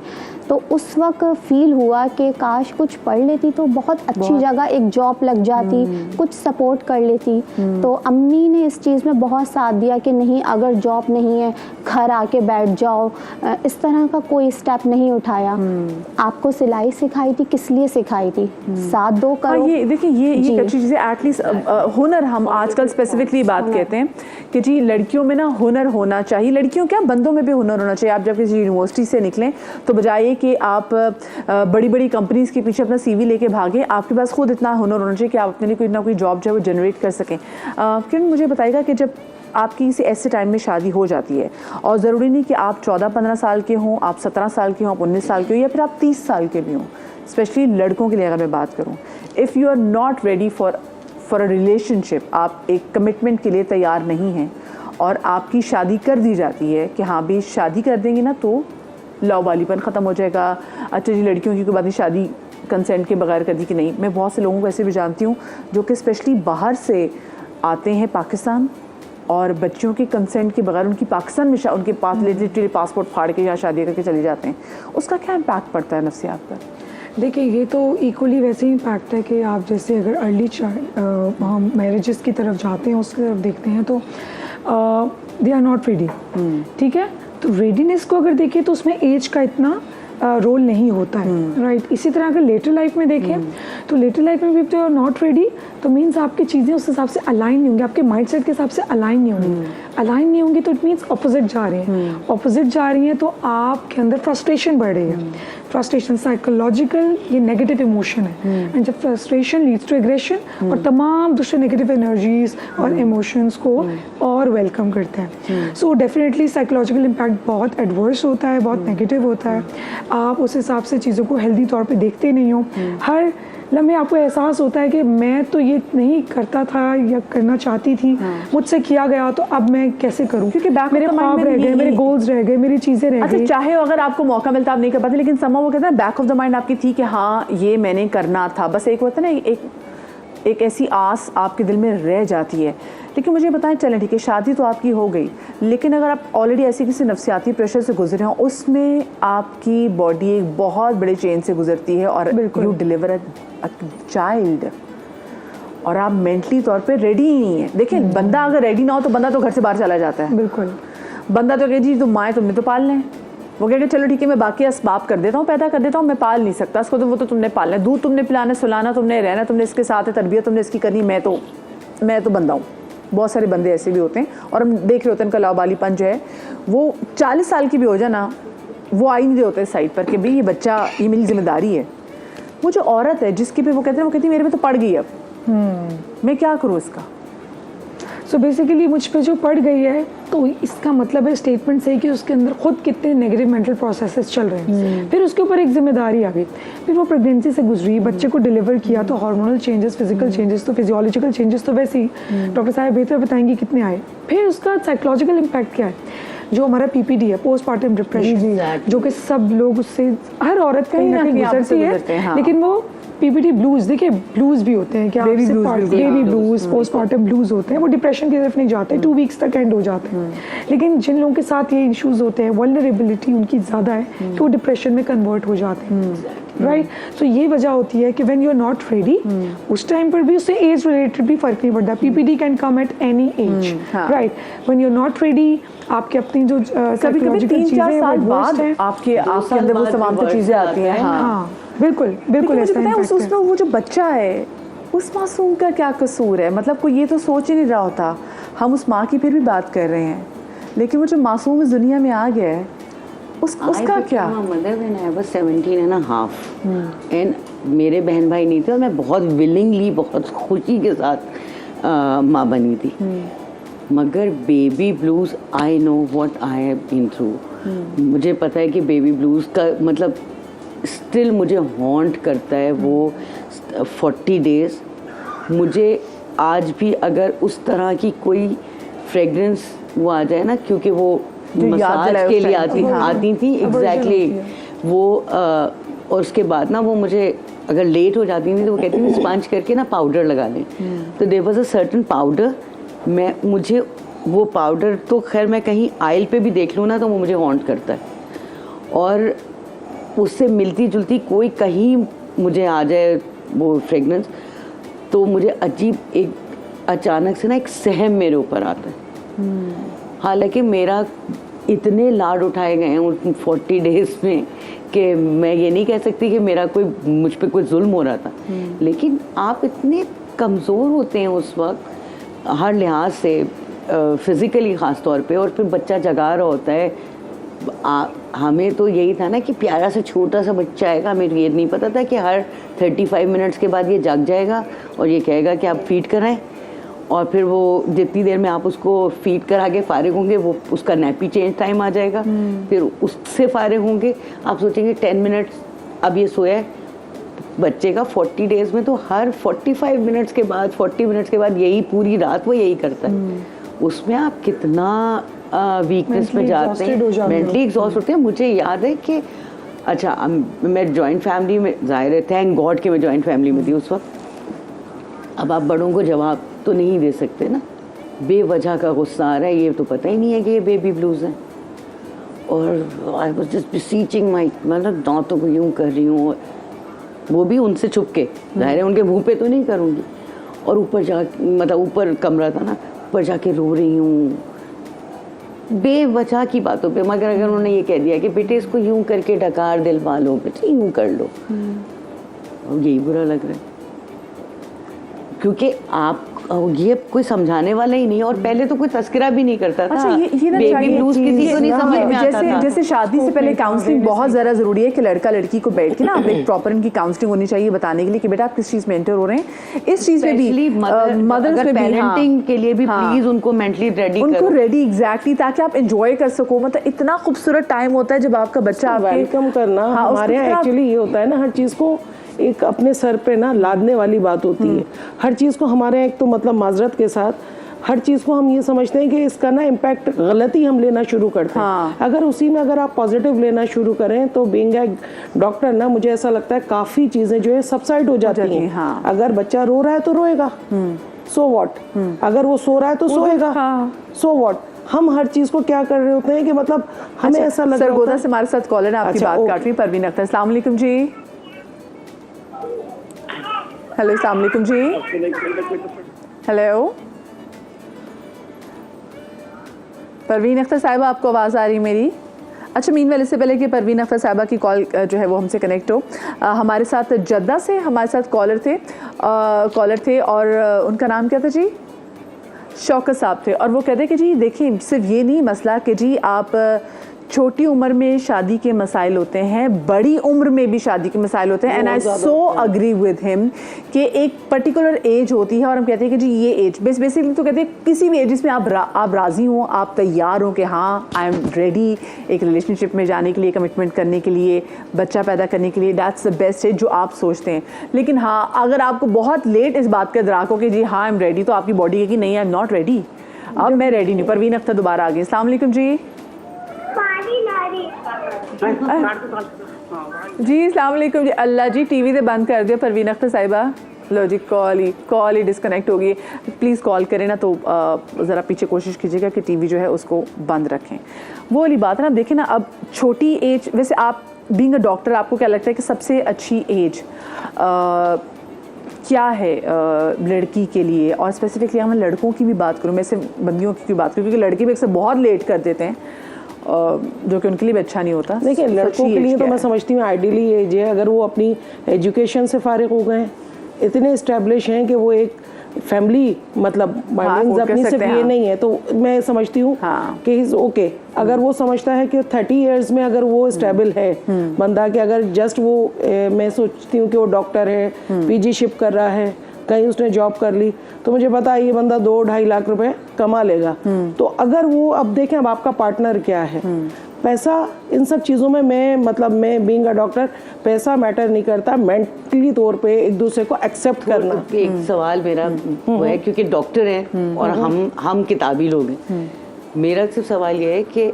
तो उस वक्त फ़ील हुआ कि काश कुछ पढ़ लेती तो बहुत अच्छी जगह एक जॉब लग जाती, कुछ सपोर्ट कर लेती। तो अम्मी ने इस चीज़ में बहुत साथ दिया कि नहीं, अगर जॉब नहीं है घर आके बैठ जाओ, इस तरह का कोई स्टेप नहीं उठाया। आपको सिलाई सिखाई थी, किस लिए सिखाई थी? साथ दो करो। ये देखिए, ये अच्छी चीज़ें, एटलीस्ट हुनर, हम आजकल स्पेसिफिकली बात कहते हैं कि जी लड़कियों में ना हुनर होना चाहिए। लड़कियों क्या, बंदों में भी हुनर होना चाहिए। आप जब किसी यूनिवर्सिटी से निकलें तो बजाय कि आप बड़ी बड़ी कंपनीज के पीछे अपना CV लेके भागें, आपके पास खुद इतना हुनर होना चाहिए कि आप अपने लिए कोई ना कोई जॉब जो है वो जनरेट कर सकें। किरण, मुझे बताइएगा कि जब आपकी किसी ऐसे टाइम में शादी हो जाती है, और ज़रूरी नहीं कि आप 14-15 साल के हों, आप 17 साल के हों, आप 19 साल के हों, या फिर आप 30 साल के भी हों, स्पेशली लड़कों के लिए अगर मैं बात करूं, if you are not ready for a relationship, आप एक कमिटमेंट के लिए तैयार नहीं हैं और आपकी शादी कर दी जाती है कि हाँ भी शादी कर देंगे ना तो लव वालीपन ख़त्म हो जाएगा। अच्छा जी, लड़कियों की कोई बात नहीं, शादी कंसेंट के बगैर कर दी कि नहीं। मैं बहुत से लोगों को ऐसे भी जानती हूँ जो कि स्पेशली बाहर से आते हैं पाकिस्तान, और बच्चों के कंसेंट के बगैर उनकी पाकिस्तान में उनके पास लिटरली पासपोर्ट फाड़ के यहाँ शादी करके चले जाते हैं, उसका क्या इम्पैक्ट पड़ता है नफ्सियात पर? देखिए ये तो इक्वली वैसे ही इम्पैक्ट है कि आप जैसे अगर अर्ली हम मैरिजेस की तरफ जाते हैं, उसकी तरफ देखते हैं तो दे आर नॉट रेडी, ठीक है। तो रेडीनेस को अगर देखें तो उसमें एज का इतना रोल नहीं होता है, राइट। इसी तरह अगर लेटर लाइफ में देखें तो लेटर लाइफ में भी तो आर नॉट रेडी, तो मीन्स आपकी चीज़ें उस हिसाब से अलाइन नहीं होंगी, आपके माइंडसेट के हिसाब से अलाइन नहीं होंगी। अलाइन नहीं होंगी तो इट मीन्स ऑपोजिट जा रही हैं, ऑपोजिट जा रही हैं तो आपके अंदर फ्रस्ट्रेशन बढ़ रही है। फ्रस्ट्रेशन साइकोलॉजिकल ये नेगेटिव इमोशन है, एंड जब फ्रस्ट्रेशन लीड्स टू एग्रेशन और तमाम दूसरे नेगेटिव एनर्जीज और इमोशंस को और वेलकम करते हैं। सो डेफिनेटली साइकोलॉजिकल इम्पैक्ट बहुत एडवर्स होता है, बहुत नेगेटिव होता है। आप उस हिसाब से चीज़ों को हेल्दी तौर पे देखते नहीं हो। हर लम्हे आपको एहसास होता है कि मैं तो ये नहीं करता था या करना चाहती थी, मुझसे किया गया, तो अब मैं कैसे करूं, क्योंकि मेरे ख्वाब रह गए, मेरे गोल्स रह गए, मेरी चीज़ें रह गई। चाहे अगर आपको मौका मिलता आप नहीं कर पाते, लेकिन समा वो कहते हैं बैक ऑफ द माइंड आपकी थी कि हाँ ये मैंने करना था। बस एक होता है ना, एक ऐसी आस आपके दिल में रह जाती है। लेकिन मुझे बताएं, चलें ठीक है शादी तो आपकी हो गई, लेकिन अगर आप ऑलरेडी ऐसी किसी नफ्सियाती प्रेशर से गुजरे हो, उसमें आपकी बॉडी एक बहुत बड़े चेन से गुजरती है और यू डिलीवर अ चाइल्ड, और आप मेंटली तौर पे रेडी ही नहीं है। देखिए बंदा अगर रेडी ना हो तो बंदा तो घर से बाहर चला जाता है। बिल्कुल, बंदा तो कहे जी तुम माएँ तुमने तो पालना है, वो कहेगा चलो ठीक है मैं बाकी असबाब कर देता हूँ, पैदा कर देता हूँ, मैं पाल नहीं सकता इसको, तो वो तो तुमने पालना है, दूध तुमने पिलाना, सुलाना तुमने, रहना तुमने इसके साथ है, तरबियत तुमने इसकी करनी, मैं तो बंदा हूँ। बहुत सारे बंदे ऐसे भी होते हैं और हम देख रहे होते हैं, उनका लावाबालीपन जो है वो 40 साल की भी हो जाए ना, वो आ ही नहीं रहे होते साइड पर कि भाई ये बच्चा, ये मेरी जिम्मेदारी है। वो जो औरत है जिसके पे वो कहते हैं, वो कहती है मेरे पे तो पड़ गई, अब मैं क्या करूँ इसका। सो बेसिकली मुझ पे जो पड़ गई है, तो इसका मतलब है स्टेटमेंट से कि उसके अंदर खुद कितने नेगेटिव मेंटल प्रोसेसेस चल रहे हैं। फिर उसके ऊपर एक जिम्मेदारी आ गई, फिर वो प्रेगनेंसी से गुजरी, बच्चे को डिलीवर किया, तो हार्मोनल चेंजेस, फिजिकल चेंजेस, तो फिजियोलॉजिकल चेंजेस तो वैसे ही डॉक्टर साहब बेहतर बताएंगे कितने आए। फिर उसका साइकोलॉजिकल इम्पैक्ट क्या है, जो हमारा PPD है, पोस्टमार्टम डिप्रेशन, जो कि सब लोग उससे, हर औरत कहीं ना कहीं गुजरती है, हाँ। लेकिन वो PPD ब्लूज, देखिए ब्लूज भी होते हैं, क्या बेबी ब्लूज, पोस्टमार्टम ब्लूज होते हैं, वो डिप्रेशन की तरफ नहीं जाते, 2 वीक्स तक एंड हो जाते हैं। लेकिन जिन लोगों के साथ ये इश्यूज होते हैं, वल्नरेबिलिटी उनकी ज़्यादा है कि वो डिप्रेशन में कन्वर्ट हो जाते हैं, राइट। तो ये वजह होती है कि when you are not ready, उस टाइम पर भी उससे एज रिलेटेड भी फर्क नहीं पड़ता। PPD can come at any age, right. When you are not ready, आपके अपनी जो कभी 3-4 साल बाद आपके अंदर वो तमाम चीज़ें आती हैं। हाँ बिल्कुल बिल्कुल। मुझे पता है उसमें वो जो बच्चा है, उस मासूम का क्या कसूर है, मतलब कोई ये तो सोच ही नहीं रहा होता। हम उस माँ की फिर भी बात कर रहे हैं, लेकिन वो जो मासूम इस दुनिया में आ गया है, उसका क्या। Mother when I was 17 and a half and मेरे बहन भाई नहीं थे, और मैं बहुत विलिंगली, बहुत खुशी के साथ माँ बनी थी। मगर baby blues, I know what I have been through. मुझे पता है कि बेबी ब्लूज का मतलब स्टिल मुझे हॉन्ट करता है वो 40 डेज। मुझे आज भी अगर उस तरह की कोई फ्रेगरेंस वो आ जाए ना, क्योंकि वो मसाज के लिए आती थी एग्जैक्टली वो, और उसके बाद ना वो मुझे अगर लेट हो जाती थी तो वो कहती थी स्पंज करके ना पाउडर लगा लें। तो there was a certain powder, मुझे वो पाउडर तो खैर मैं कहीं आयल पे भी देख लूँ ना तो वो मुझे हॉन्ट करता है, और उससे मिलती जुलती कोई कहीं मुझे आ जाए वो फ्रेगनेंस, तो मुझे अजीब एक अचानक से ना एक सहम मेरे ऊपर आता है। हालांकि मेरा इतने लाड उठाए गए हैं उन 40 डेज में कि मैं ये नहीं कह सकती कि मेरा मुझ पे कोई जुल्म हो रहा था, लेकिन आप इतने कमज़ोर होते हैं उस वक्त हर लिहाज से, फिज़िकली ख़ास तौर पे, और फिर बच्चा जगा रहा होता है। हमें तो यही था ना कि प्यारा सा छोटा सा बच्चा आएगा, हमें ये नहीं पता था कि हर 35 मिनट्स के बाद ये जाग जाएगा और ये कहेगा कि आप फीड कराएं, और फिर वो जितनी देर में आप उसको फीड करा के फारिग होंगे वो उसका नैपी चेंज टाइम आ जाएगा, फिर उससे फारिग होंगे, आप सोचेंगे 10 मिनट्स अब ये सोया है बच्चे का 40 डेज में, तो हर 45 मिनट्स के बाद 40 मिनट्स के बाद यही पूरी रात वो यही करता है। उसमें आप कितना वीकनेस में जाते हैं, मेंटली एग्जॉस्ट होते हैं। मुझे याद है कि अच्छा मैं जॉइंट फैमिली में, जाहिर है थैंक गॉड कि मैं जॉइंट फैमिली में थी उस वक्त। अब आप बड़ों को जवाब तो नहीं दे सकते ना, बेवजह का गुस्सा आ रहा है, ये तो पता ही नहीं है कि ये बेबी ब्लूज है। और आई वाज जस्ट बिसीचिंग माई, मतलब दांतों को यूं कर रही हूँ, वो भी उनसे छुप के, जाहिर है उनके मुंह पे तो नहीं करूँगी। और ऊपर जा, मतलब ऊपर कमरा था ना, ऊपर जाके रो रही हूँ बेवजह की बातों पे। मगर अगर उन्होंने ये कह दिया कि बेटे इसको यूं करके डकार दिलवा लो, बेटे यूं कर लो, और यही बुरा लग रहा है, क्योंकि आप ये कोई समझाने वाला ही नहीं, और पहले तो कोई तस्करा भी नहीं करता था। अच्छा, ये ना बेबी चाहिए ब्लूज चीज़, किसी को नहीं ये समझ में आता था। जैसे शादी से पहले काउंसलिंग बहुत ज़्यादा ज़रूरी है कि लड़का लड़की को बैठ के ना आप एक प्रॉपर इनकी काउंसलिंग होनी चाहिए बताने के लिए कि बेटा आप किस चीज़ में एंटर हो रहे हैं। इस चीज़ में भी मदर्स में भी, पेरेंटिंग के लिए भी प्लीज उनको मेंटली रेडी उनको करो, रेडी, एग्जैक्टली, ताकि आप एंजॉय कर सको। मतलब इतना खूबसूरत टाइम होता है जब आपका बच्चा आपके वेलकम करना। हमारे यहाँ एक्चुअली ये होता है ना, हर चीज़ को एक अपने सर पे ना लादने वाली बात होती है। हर चीज़ को हमारे यहाँ एक तो मतलब माजरत के साथ हर चीज़ को हम ये समझते हैं कि इसका ना इम्पैक्ट गलत ही हम लेना शुरू करते हैं। अगर उसी में अगर आप पॉजिटिव लेना शुरू करें तो बीइंग ए डॉक्टर ना, मुझे ऐसा लगता है काफ़ी चीज़ें जो है सबसाइड हो जाती हैं। अगर बच्चा रो रहा है तो रोएगा, सो व्हाट। अगर वो सो रहा है तो सोएगा, सो व्हाट। हम हर चीज़ को क्या कर रहे होते हैं कि मतलब हमें ऐसा लगता है। सरगोदा से हमारे साथ कॉलर है, आपकी बात काट रही परवीन अख्तर। अस्सलाम वालेकुम जी। हेलो, अस्सलाम वालेकुम जी। हेलो परवीन अख्तर साहिबा, आपको आवाज़ आ रही मेरी? अच्छा, मीनवेल इससे पहले कि परवीन अख्तर साहिबा की कॉल जो है वो हमसे कनेक्ट हो, हमारे साथ जद्दा से हमारे साथ कॉलर थे और उनका नाम क्या था जी? शौकत साहब थे। और वो कहते कि जी देखिए, सिर्फ ये नहीं मसला कि जी आप छोटी उम्र में शादी के मसाइल होते हैं, बड़ी उम्र में भी शादी के मसाइल होते हैं। And I so agree with him कि एक पर्टिकुलर एज होती है और हम कहते हैं कि जी ये एज बेसिकली तो कहते हैं किसी भी एज जिसमें आप राज़ी हो, आप तैयार हो कि हाँ आई एम रेडी एक रिलेशनशिप में जाने के लिए, कमिटमेंट करने के लिए, बच्चा पैदा करने के लिए, दैट्स द बेस्ट एज जो आप सोचते हैं। लेकिन हाँ, अगर आपको बहुत लेट इस बात का इदराक हो कि जी हाँ आई एम रेडी, तो आपकी बॉडी कहेगी नहीं आई एम नॉट रेडी, अब मैं रेडी नहीं। परवीन अख्तर दोबारा आ गई। अस्सलाम वालेकुम जी। जी अस्सलाम वालेकुम जी। अल्लाह जी, टीवी से बंद कर दिया परवीन अख्तर साहिबा। लो जी, कॉल ही डिस्कनेक्ट होगी। प्लीज़ कॉल करें ना तो ज़रा पीछे कोशिश कीजिएगा कि टीवी जो है उसको बंद रखें। वो वाली बात है ना, देखिए ना, अब छोटी एज, वैसे आप बीइंग अ डॉक्टर आपको क्या लगता है कि सबसे अच्छी एज क्या है लड़की के लिए? और स्पेसिफिकली हम लड़कों की भी बात करूँ, मैं सिर्फ बंदियों की बात करूँ, क्योंकि लड़के भी अक्सर बहुत लेट कर देते हैं जो कि उनके लिए भी अच्छा नहीं होता। देखिए, लड़कों के लिए तो मैं समझती हूँ आइडियली एज है अगर वो अपनी एजुकेशन से फारिग हो गए, इतने इस्टेब्लिश हैं कि वो एक फैमिली मतलब अपनी सिर्फ ये नहीं है, तो मैं समझती हूँ कि इज ओके। अगर वो समझता है कि 30 इयर्स में अगर वो स्टेबल है बंदा, कि अगर जस्ट वो मैं सोचती हूँ कि वो डॉक्टर है, पीजीशिप कर रहा है, कहीं उसने जॉब कर ली, तो मुझे पता है ये बंदा 2-2.5 लाख रुपए कमा लेगा। तो अगर वो, अब देखें अब आपका पार्टनर क्या है, पैसा इन सब चीज़ों में मैं बीइंग अ डॉक्टर, पैसा मैटर नहीं करता, मेंटली तौर पे एक दूसरे को एक्सेप्ट करना। एक सवाल मेरा वो है, क्योंकि डॉक्टर हैं और हम किताबी लोग हैं, मेरा सिर्फ सवाल ये है कि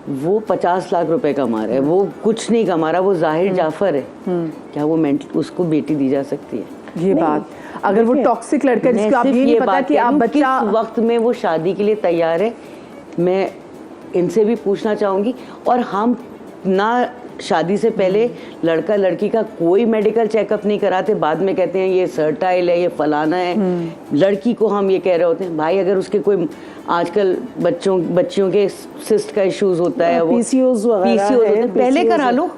वो 50 लाख रुपए कमा रहा है, वो कुछ नहीं कमा रहा, वो जाहिर जाफर है, क्या वो उसको बेटी दी जा सकती है? ये बात, अगर वो टॉक्सिक लड़का जिसको आप ये नहीं पता कि आप बच्चा किस वक्त में वो शादी के लिए तैयार है, मैं इनसे भी पूछना चाहूँगी। और हम ना शादी से पहले लड़का लड़की का कोई मेडिकल चेकअप नहीं कराते, बाद में कहते हैं ये सर्टाइल है, ये फलाना है। लड़की को हम ये कह रहे होते हैं भाई अगर उसके कोई आजकल बच्चियों के सिस्ट का इश्यूज होता है, वो पीसीओज पहले करा लो,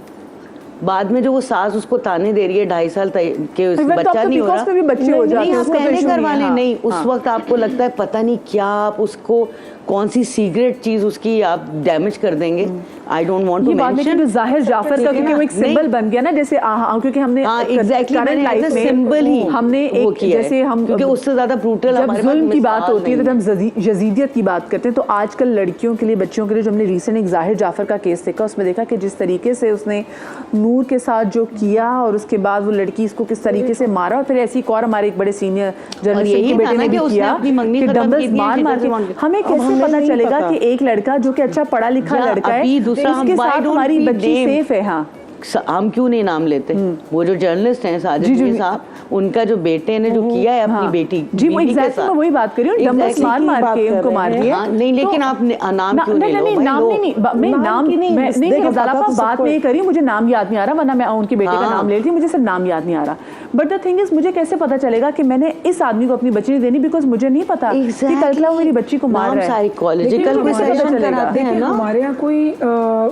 बाद में जो वो सास उसको ताने दे रही है 2.5 साल के बच्चा नहीं हो रहा, भी बच्चे हो जाते हैं, आप पहले करवा लें। नहीं, उस वक्त आपको लगता है पता नहीं क्या आप उसको कौन सी सीक्रेट चीज उसकी आप डैमेज कर देंगे। I don't want to mention Zahir Jafar का, क्योंकि वो एक सिंबल बन गया ना, जैसे क्योंकि हमने करंट लाइफ में सिंबल ही हमने एक, जैसे हम क्योंकि उससे ज्यादा ब्रूटल जब जुल्म की बात होती है तो हम यजीदियत की बात करते हैं। तो आजकल लड़कियों के लिए, बच्चियों के लिए, जो हमने रिसेंट एक जाहिर जाफर का केस देखा, उसमें देखा कि जिस तरीके से उसने नूर के साथ जो किया और उसके बाद वो लड़की इसको किस तरीके से मारा, और फिर ऐसी एक और हमारे एक बड़े सीनियर जर्नलिस्ट के बेटे ने भी किया कि डंबल्स मार मार के। हमें कैसे पता चलेगा कि एक लड़का जो कि अच्छा पढ़ा लिखा लड़का है, उसके साथ हमारी बच्ची सेफ है? हाँ, हम क्यों नहीं नाम लेते? वो जो जर्नलिस्ट हैं साजिद साहब, उनका जो बेटे ने जो किया है अपनी बेटी जी, वो एग्जैक्टली मैं वही बात कर रही हूँ, डंबल्स मार के उनको मार दिया। नहीं, लेकिन आप नाम क्यों नहीं लो? नाम नहीं बात नहीं करी, मुझे नाम याद नहीं आ रहा, वरना मैं उनके बेटे का नाम ले रही थी, मुझे सिर्फ नाम याद नहीं आ रहा। बट द थिंग इज, मुझे कैसे पता चलेगा कि मैंने इस आदमी को अपनी बच्ची नहीं देनी, बिकॉज मुझे नहीं पता कि कल को मेरी बच्ची को मार रहा है। साइकोलॉजिकल क्वेश्चन कराते हैं ना। हमारे यहाँ कोई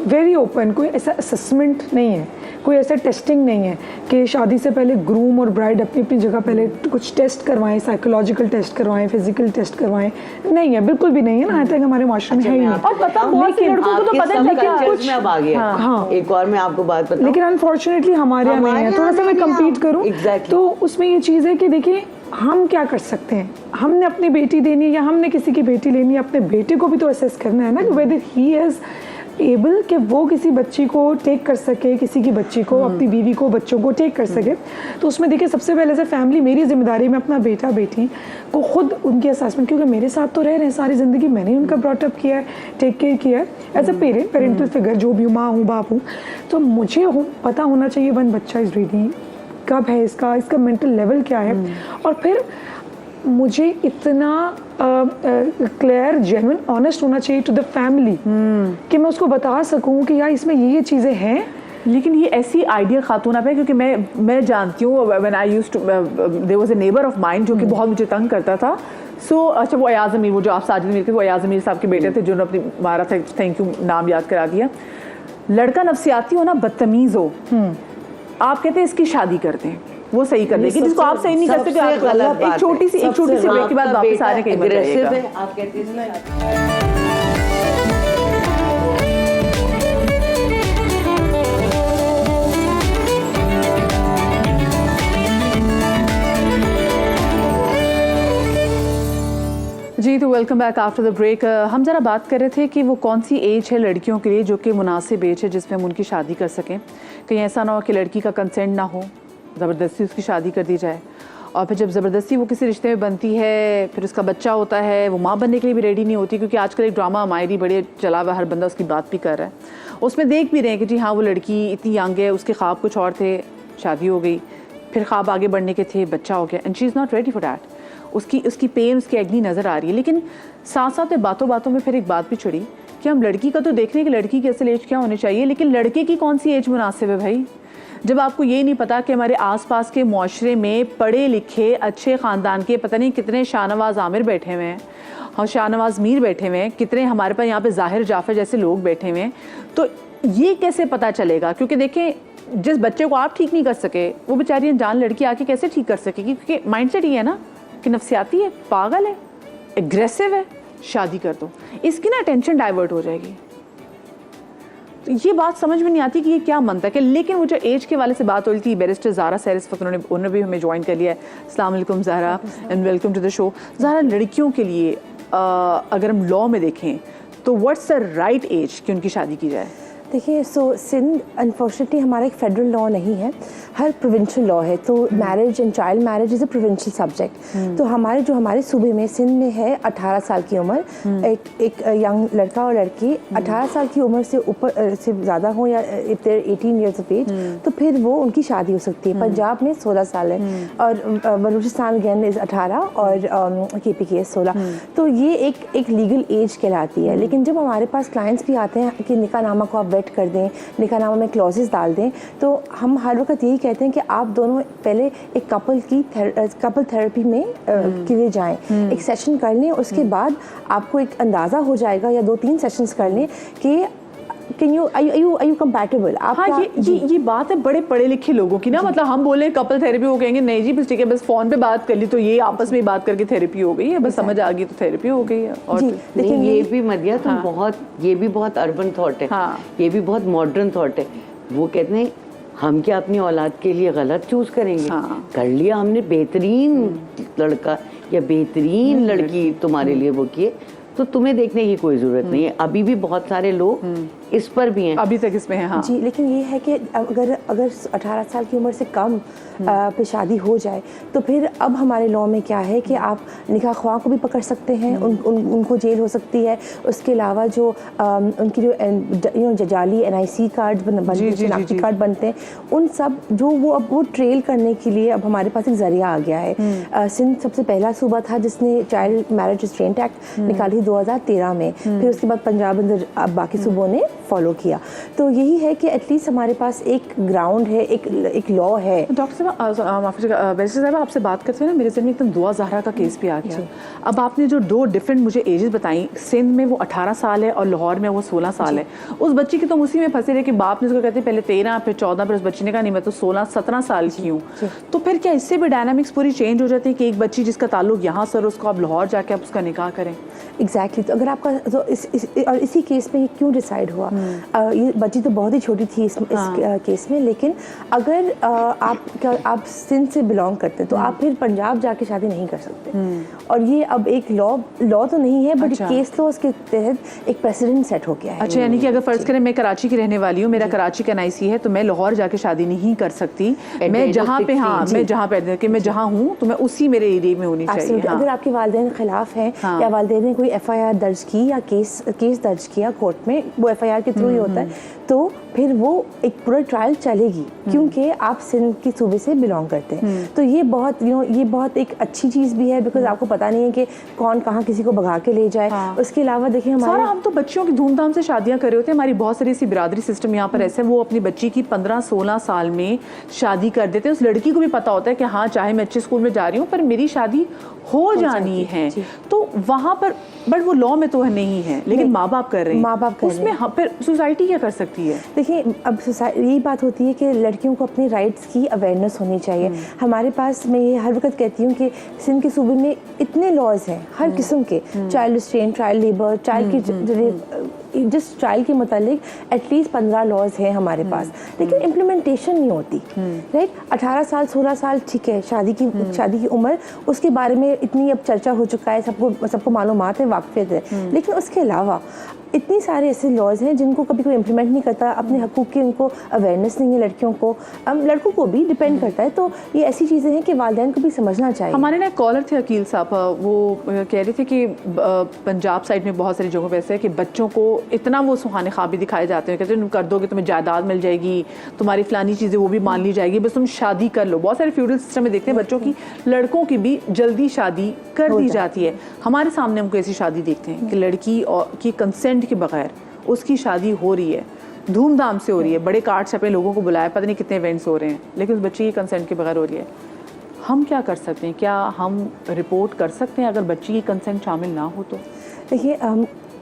वेरी ओपन कोई ऐसा असेसमेंट नहीं है, कोई ऐसा टेस्टिंग नहीं है कि शादी से पहले ग्रूम और ब्राइड अपनी अपनी जगह पहले कुछ टेस्ट करवाएं, साइकोलॉजिकल टेस्ट करवाएं, फिजिकल टेस्ट करवाएं। नहीं है, बिल्कुल भी नहीं है ना, तक हमारे माशरे में है ही नहीं। और पता बहुत से लड़कों को तो पता चला कुछ में अब आ गया। हाँ, एक और मैं आपको बात बताऊं, लेकिन अनफॉर्चुनेटली हमारे यहाँ नहीं है। थोड़ा सा मैं कंपीट करूँ तो उसमें ये चीज़ है कि देखिए हम क्या कर सकते हैं, हमने अपनी बेटी देनी है या हमने किसी की बेटी लेनी है, अपने बेटे को भी तो असेस करना है ना कि वेदर ही इज एबल कि वो किसी बच्ची को टेक कर सके, किसी की बच्ची को, अपनी बीवी को, बच्चों को टेक कर सके। तो उसमें देखिए सबसे पहले से फैमिली, मेरी जिम्मेदारी में अपना बेटा बेटी को खुद उनकी असेसमेंट, क्योंकि मेरे साथ तो रह रहे हैं सारी ज़िंदगी, मैंने उनका ब्रॉटअप किया है, टेक केयर किया है एज अ पेरेंटल फिगर, जो भी माँ हूँ बाप हूँ। तो मुझे पता होना चाहिए वन बच्चा इज़ रेडी, कब है इसका मेंटल लेवल क्या है, और फिर मुझे इतना क्लियर जेन्युइन ऑनेस्ट होना चाहिए टू द फैमिली कि मैं उसको बता सकूं कि यार इसमें ये चीज़ें हैं। लेकिन ये ऐसी आइडियल खातून आप है, क्योंकि मैं जानती हूँ, when I used to, there was a neighbour of mine जो कि बहुत मुझे तंग करता था। सो अच्छा, वो अयाज अमीर, वो जो आप साजिद अमीर थे, वो अयाज अमीर साहब के बेटे थे जिन्होंने अपनी मारा था, थैंक यू नाम याद करा दिया। लड़का नफसियाती हो ना, बदतमीज़ हो, आप कहते हैं इसकी शादी करते हैं, वो सही कर देगी, जिसको आप सही नहीं कर सकते। आप गलत, एक छोटी सी ब्रेक के बाद वापस आने के लिए जाइएगा। आप कहते हैं जी, तो welcome back after the break. हम ज़रा बात कर रहे थे कि वो कौन सी एज है लड़कियों के लिए जो कि मुनासिब एज है जिसमें हम उनकी शादी कर सकें। कहीं ऐसा ना हो कि लड़की का कंसेंट ना हो, ज़बरदस्ती उसकी शादी कर दी जाए, और फिर जब ज़बरदस्ती वो किसी रिश्ते में बनती है, फिर उसका बच्चा होता है, वो माँ बनने के लिए भी रेडी नहीं होती, क्योंकि आजकल एक ड्रामा हमारी बड़े चला हुआ, हर बंदा उसकी बात भी कर रहा है। उसमें देख भी रहे हैं कि जी हाँ, वो लड़की इतनी यंग है, उसके ख्वाब कुछ और थे, शादी हो गई, फिर ख्वाब आगे बढ़ने के थे, बच्चा हो गया, and she is not ready for that. उसकी पेन, उसकी एग्नी नज़र आ रही है। लेकिन साथ साथ में बातों बातों में फिर एक बात भी चढ़ी कि हम लड़की का तो देख रहे हैं कि लड़की की असल एज क्या होनी चाहिए, लेकिन लड़के की कौन सी एज मुनासिब है भाई? जब आपको ये नहीं पता कि हमारे आसपास के मुआशरे में पढ़े लिखे अच्छे ख़ानदान के पता नहीं कितने शाहनवाज़ आमिर बैठे हुए हैं और शाहनवाज़ मीर बैठे हुए हैं, कितने हमारे पास यहाँ पे ज़ाहिर जाफ़र जैसे लोग बैठे हुए हैं, तो ये कैसे पता चलेगा? क्योंकि देखें, जिस बच्चे को आप ठीक नहीं कर सके, वो बेचारी अनजान लड़की आके कैसे ठीक कर सकेगी? क्योंकि माइंड सेट ये है ना कि नफसियाती है, पागल है, एग्रेसिव है, शादी कर दो, इसकी ना अटेंशन डाइवर्ट हो जाएगी। तो ये बात समझ में नहीं आती कि ये क्या मनता है। लेकिन वो जो एज के वाले से बात हो रही थी, बैरिस्टर ज़ारा सैरिस वक्त उन्होंने भी हमें ज्वाइन कर लिया है। अस्सलाम वालेकुम Zara, and welcome to the show. Zara, लड़कियों के लिए अगर हम लॉ में देखें तो व्हाट्स द राइट एज कि उनकी शादी की जाए? देखिए, सो सिंध अनफॉर्चुनेटली हमारा एक फेडरल लॉ नहीं है, हर प्रोविंशियल लॉ है। तो marriage and child marriage is a provincial subject. तो हमारे सूबे में, सिंध में है 18 साल की उम्र, एक यंग लड़का और लड़की 18 साल की उम्र से ऊपर से ज़्यादा हो, या if there 18 years of age, तो फिर वो उनकी शादी हो सकती है। पंजाब में 16 साल है, और बलूचिस्तान अगेन इज़ 18, और KPK 16। तो ये एक लीगल एज कहलाती है। लेकिन जब हमारे पास क्लाइंट्स भी आते हैं कि निकाहनामा को आप वेट कर दें, निकाहनामा में क्लॉजेस डाल दें, तो हम हर वक्त यही कहते हैं कि आप दोनों पहले एक कपल थेरेपी में के लिए जाएं, एक सेशन कर लें, उसके बाद आपको एक अंदाज़ा हो जाएगा, या 2-3 सेशंस कर लें कि are you compatible? हाँ, ये बात है बड़े पढ़े लिखे लोगों की ना, मतलब हम बोले कपल थेरेपी, वो कहेंगे नहीं जी बस ठीक है, बस फ़ोन पे बात कर ली तो ये आपस में बात करके थेरेपी हो गई है, बस समझ आ गई तो थेरेपी हो गई है। और लेकिन ये भी मदिया, तुम बहुत, ये भी बहुत अर्बन थॉट है, ये भी बहुत मॉडर्न थॉट है। वो कहते हैं हम क्या अपनी औलाद के लिए गलत चूज करेंगे? कर लिया हमने बेहतरीन लड़का या बेहतरीन लड़की तुम्हारे लिए वो किए, तो तुम्हें देखने की कोई ज़रूरत नहीं है। अभी भी बहुत सारे लोग इस पर भी हैं। अभी तक इसमें है। हाँ जी, लेकिन ये है कि अगर 18 साल की उम्र से कम पे शादी हो जाए तो फिर अब हमारे लॉ में क्या है कि आप निकाह ख्वाह को भी पकड़ सकते हैं, उनको जेल हो सकती है। उसके अलावा जो उनकी जो जाली NIC कार्ड शनाख्ती कार्ड बनते हैं, उन सब जो वो ट्रेल करने के लिए अब हमारे पास एक जरिया आ गया है। सिंध सबसे पहला सूबा था जिसने चाइल्ड मैरिज रिस्ट्रेंट एक्ट निकाली 2013 में, फिर उसके बाद पंजाब अंदर बाकी सूबों ने फॉलो किया। तो यही है कि एटलीस्ट हमारे पास एक ग्राउंड है, एक लॉ है। डॉक्टर बैरिस्टर साहब आपसे बात करते हैं ना, मेरे ज़हन में एकदम दुआ ज़हरा का केस भी आ गया। अब आपने जो 2 डिफरेंट मुझे एजेस बताई, सिंध में वो 18 साल है और लाहौर में वो 16 साल है। उस बच्ची की तो उसी में फंसे रहे कि बाप ने उसको कहते हैं पहले 13 फिर 14, फिर उस बच्ची ने कहा नहीं मैं तो 16-17 साल की हूँ। तो फिर क्या इससे भी डायनामिक्स पूरी चेंज हो जाती है कि एक बच्ची जिसका ताल्लुक यहाँ से उसको आप लाहौर जाके आप उसका निकाह करें? एग्जैक्टली तो अगर आपका तो और इसी केस में ये क्यों डिसाइड हुआ? ये बच्ची तो बहुत ही छोटी थी इस केस में, लेकिन अगर आप सिंध से बिलोंग करते तो आप फिर पंजाब जाके शादी नहीं कर सकते। और ये अब एक लॉ तो नहीं है, बट केस लॉज के तहत एक प्रेसिडेंट सेट हो गया है। अच्छा, यानी कि अगर फर्ज करें मैं कराची की रहने वाली हूँ, मेरा कराची का NIC है, तो मैं लाहौर जाके शादी नहीं कर सकती। मैं जहाँ पे मैं जहाँ हूँ तो मैं उसी मेरे एरिया में होनी चाहिए। अगर आपके वालिदैन खिलाफ हैं या वालिदैन ने कोई FIR दर्ज की या केस दर्ज किया कोर्ट में, वो FIR के थ्रू ही होता है, तो फिर वो एक पूरा ट्रायल चलेगी क्योंकि आप सिंध के सूबे से बिलोंग करते हैं। तो ये बहुत एक अच्छी चीज़ भी है, बिकॉज आपको पता नहीं है कि कौन कहाँ किसी को भगा के ले जाए। उसके अलावा देखिए हम तो बच्चियों की धूमधाम से शादियां कर रहे होते हैं। हमारी बहुत सारी ऐसी बिरादरी सिस्टम यहाँ पर ऐसे, वो अपनी बच्ची की 15-16 साल में शादी कर देते हैं। उस लड़की को भी पता होता है कि हाँ चाहे मैं अच्छे स्कूल में जा रही हूँ पर मेरी शादी हो जानी है। तो वहाँ पर बट वो लॉ में तो नहीं है, लेकिन माँ बाप कर रहे हैं। उसमें फिर सोसाइटी क्या कर सकती है? देखिए अब यही बात होती है कि लड़कियों को अपने राइट्स की अवेयरनेस होनी चाहिए। हमारे पास, मैं ये हर वक्त कहती हूँ कि सिंध के सूबे में इतने लॉज हैं हर किस्म के, child restraint, child labour, child की जिस चाइल्ड के मतलब एटलीस्ट 15 लॉज हैं हमारे पास, लेकिन इम्प्लीमेंटेशन नहीं होती। राइट, 18 साल 16 साल ठीक है, शादी की उम्र, उसके बारे में इतनी अब चर्चा हो चुका है, सबको मालूमात है, वाक़फ़ियत है, लेकिन उसके अलावा इतनी सारे ऐसे लॉज हैं जिनको कभी कोई इम्प्लीमेंट नहीं करता, अपने हकूक़ की उनको अवेयरनेस नहीं है लड़कियों को, लड़कों को भी डिपेंड करता है। तो ये ऐसी चीज़ें हैं कि वालिदैन को भी समझना चाहिए। हमारे ना कॉलर थे अकील साहब, वो कह रहे थे कि पंजाब साइड में बहुत सारी जगहों पे ऐसे है कि बच्चों को इतना वो सुहाने ख्वाब भी दिखाए जाते हैं, कहते हैं तुम कर दोगे तुम्हें जायदाद मिल जाएगी, तुम्हारी फलानी चीज़ें वो भी मान ली जाएगी, बस तुम शादी कर लो। बहुत सारे फ्यूडल सिस्टम में देखते हैं बच्चों की, लड़कों की भी जल्दी शादी कर दी जाती है। हमारे सामने हमको ऐसी शादी देखते हैं कि लड़की की कंसेंट के बगैर उसकी शादी हो रही है, धूमधाम से हो रही है, बड़े कार्ड छपे, लोगों को बुलाया, पता नहीं कितने इवेंट्स हो रहे हैं, लेकिन उस बच्ची की कंसेंट के बगैर हो रही है। हम क्या कर सकते हैं? क्या हम रिपोर्ट कर सकते हैं अगर बच्ची की कंसेंट शामिल ना हो तो? देखिए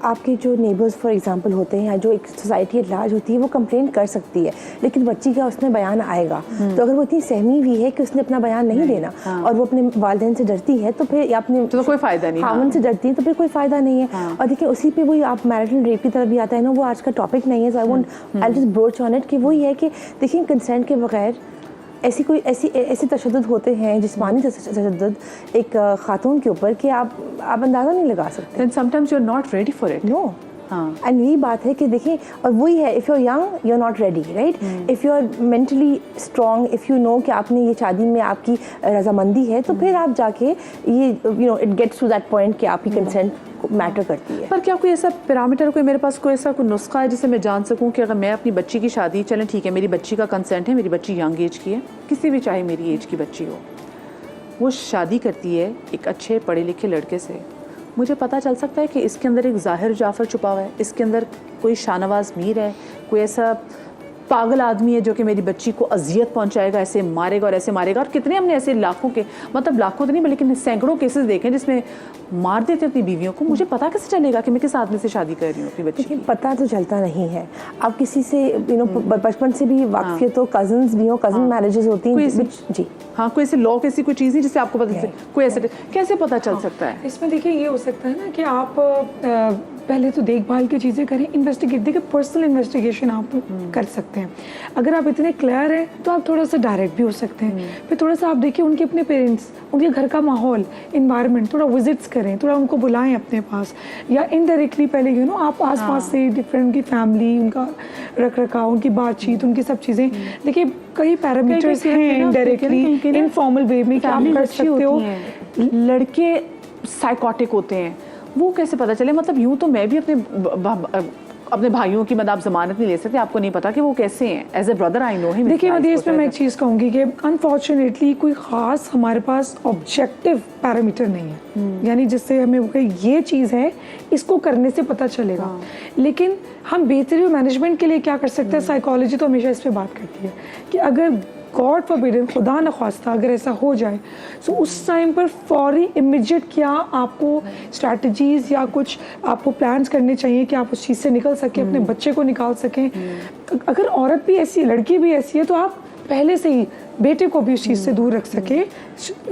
आपके जो नेबर्स फॉर एग्जांपल होते हैं या जो एक सोसाइटी एट लार्ज होती है वो कंप्लेंट कर सकती है, लेकिन बच्ची का उसमें बयान आएगा। तो अगर वो इतनी सहमी हुई है कि उसने अपना बयान नहीं देना और वो अपने वालिदैन से डरती है, तो फिर या अपने तो कोई फ़ायदा नहीं, खामन से डरती है तो फिर कोई फ़ायदा नहीं है। और देखिए उसी पे वही आप मैरिटल रेप की तरफ भी आता है ना, वो आज का टॉपिक नहीं है, so I just broach on it कि वही है कि देखिए कंसेंट के बगैर ऐसे तशद्दुद होते हैं, जिस्मानी तशद्दुद एक खातून के ऊपर कि आप अंदाज़ा नहीं लगा सकते। Then sometimes you're not ready for it. No. And यही बात है कि देखिए, और वही है, if you are young you are not ready, right, if you are mentally strong, if you know कि आपने ये शादी में आपकी रजामंदी है, तो फिर आप जाके ये it gets to that point कि आपकी कंसेंट मैटर करती है। पर क्या कोई ऐसा पैरामीटर, कोई मेरे पास कोई ऐसा कोई नुस्खा है जिससे मैं जान सकूं कि अगर मैं अपनी बच्ची की शादी, चलें ठीक है मेरी बच्ची का कंसेंट है, मेरी बच्ची यंग एज की है, किसी भी चाहे मेरी एज की बच्ची हो, वो शादी करती है एक अच्छे पढ़े लिखे लड़के से, मुझे पता चल सकता है कि इसके अंदर एक ज़ाहिर जाफ़र छुपा हुआ है, इसके अंदर कोई शाहनवाज़ मीर है, कोई ऐसा पागल आदमी है जो कि मेरी बच्ची को अजियत पहुंचाएगा, ऐसे मारेगा और ऐसे मारेगा। और कितने हमने ऐसे लाखों के, मतलब लाखों तो नहीं लेकिन सैकड़ों केसेस देखे जिसमें मार देते अपनी बीवियों को। मुझे पता कैसे चलेगा कि मैं किस आदमी से शादी कर रही हूँ अपनी बच्ची की? पता तो चलता नहीं है। आप किसी से बचपन से भी वाक़फ़ियत हो, कज़न्स भी हो, कज़न मैरिजेस होती हैं जी, हाँ, कोई ऐसे लॉ कैसी कोई चीज़ नहीं जिससे आपको पता चले, कोई ऐसे कैसे पता चल सकता है? इसमें देखिए ये हो सकता है ना कि आप पहले तो देखभाल की चीज़ें करें, इन्वेस्टिगेट, देखिए पर्सनल इन्वेस्टिगेशन आप कर सकते हैं। अगर आप इतने क्लियर हैं तो आप थोड़ा सा डायरेक्ट भी हो सकते हैं। फिर थोड़ा सा आप देखिए उनके अपने पेरेंट्स, उनके घर का माहौल, इन्वायरमेंट, थोड़ा विजिट्स करें, थोड़ा उनको बुलाएं अपने पास, या इनडायरेक्टली पहले आप आसपास से डिफरेंट उनकी फैमिली, उनका रख रखाव, उनकी बातचीत, उनकी सब चीज़ें देखिए। कई पैरामीटर्स हैं इनडायरेक्टली इनफॉर्मल वे में कि आप कर सकते हो। लड़के साइकोटिक होते हैं, वो कैसे पता चले? मतलब यूं तो मैं भी अपने भाइयों की मतलब आप जमानत नहीं ले सकते, आपको नहीं पता कि वो कैसे हैं। As a brother I know him. देखिए मदिया, इसमें मैं एक चीज़ कहूँगी कि अनफॉर्चुनेटली कोई ख़ास हमारे पास ऑब्जेक्टिव पैरामीटर नहीं है, यानी जिससे हमें वो ये चीज़ है इसको करने से पता चलेगा। लेकिन हम बेहतरीन मैनेजमेंट के लिए क्या कर सकते हैं, साइकोलॉजी तो हमेशा इस पर बात करती है कि अगर गॉड फॉरबिड, खुदा न ख्वास्ता अगर ऐसा हो जाए तो उस टाइम पर फौरी इमीडिएट क्या आपको स्ट्रैटेजीज या कुछ आपको प्लान्स करने चाहिए कि आप उस चीज़ से निकल सकें, अपने बच्चे को निकाल सकें। अगर औरत भी ऐसी है, लड़की भी ऐसी है, तो आप पहले से ही बेटे को भी उस चीज़ से दूर रख सके,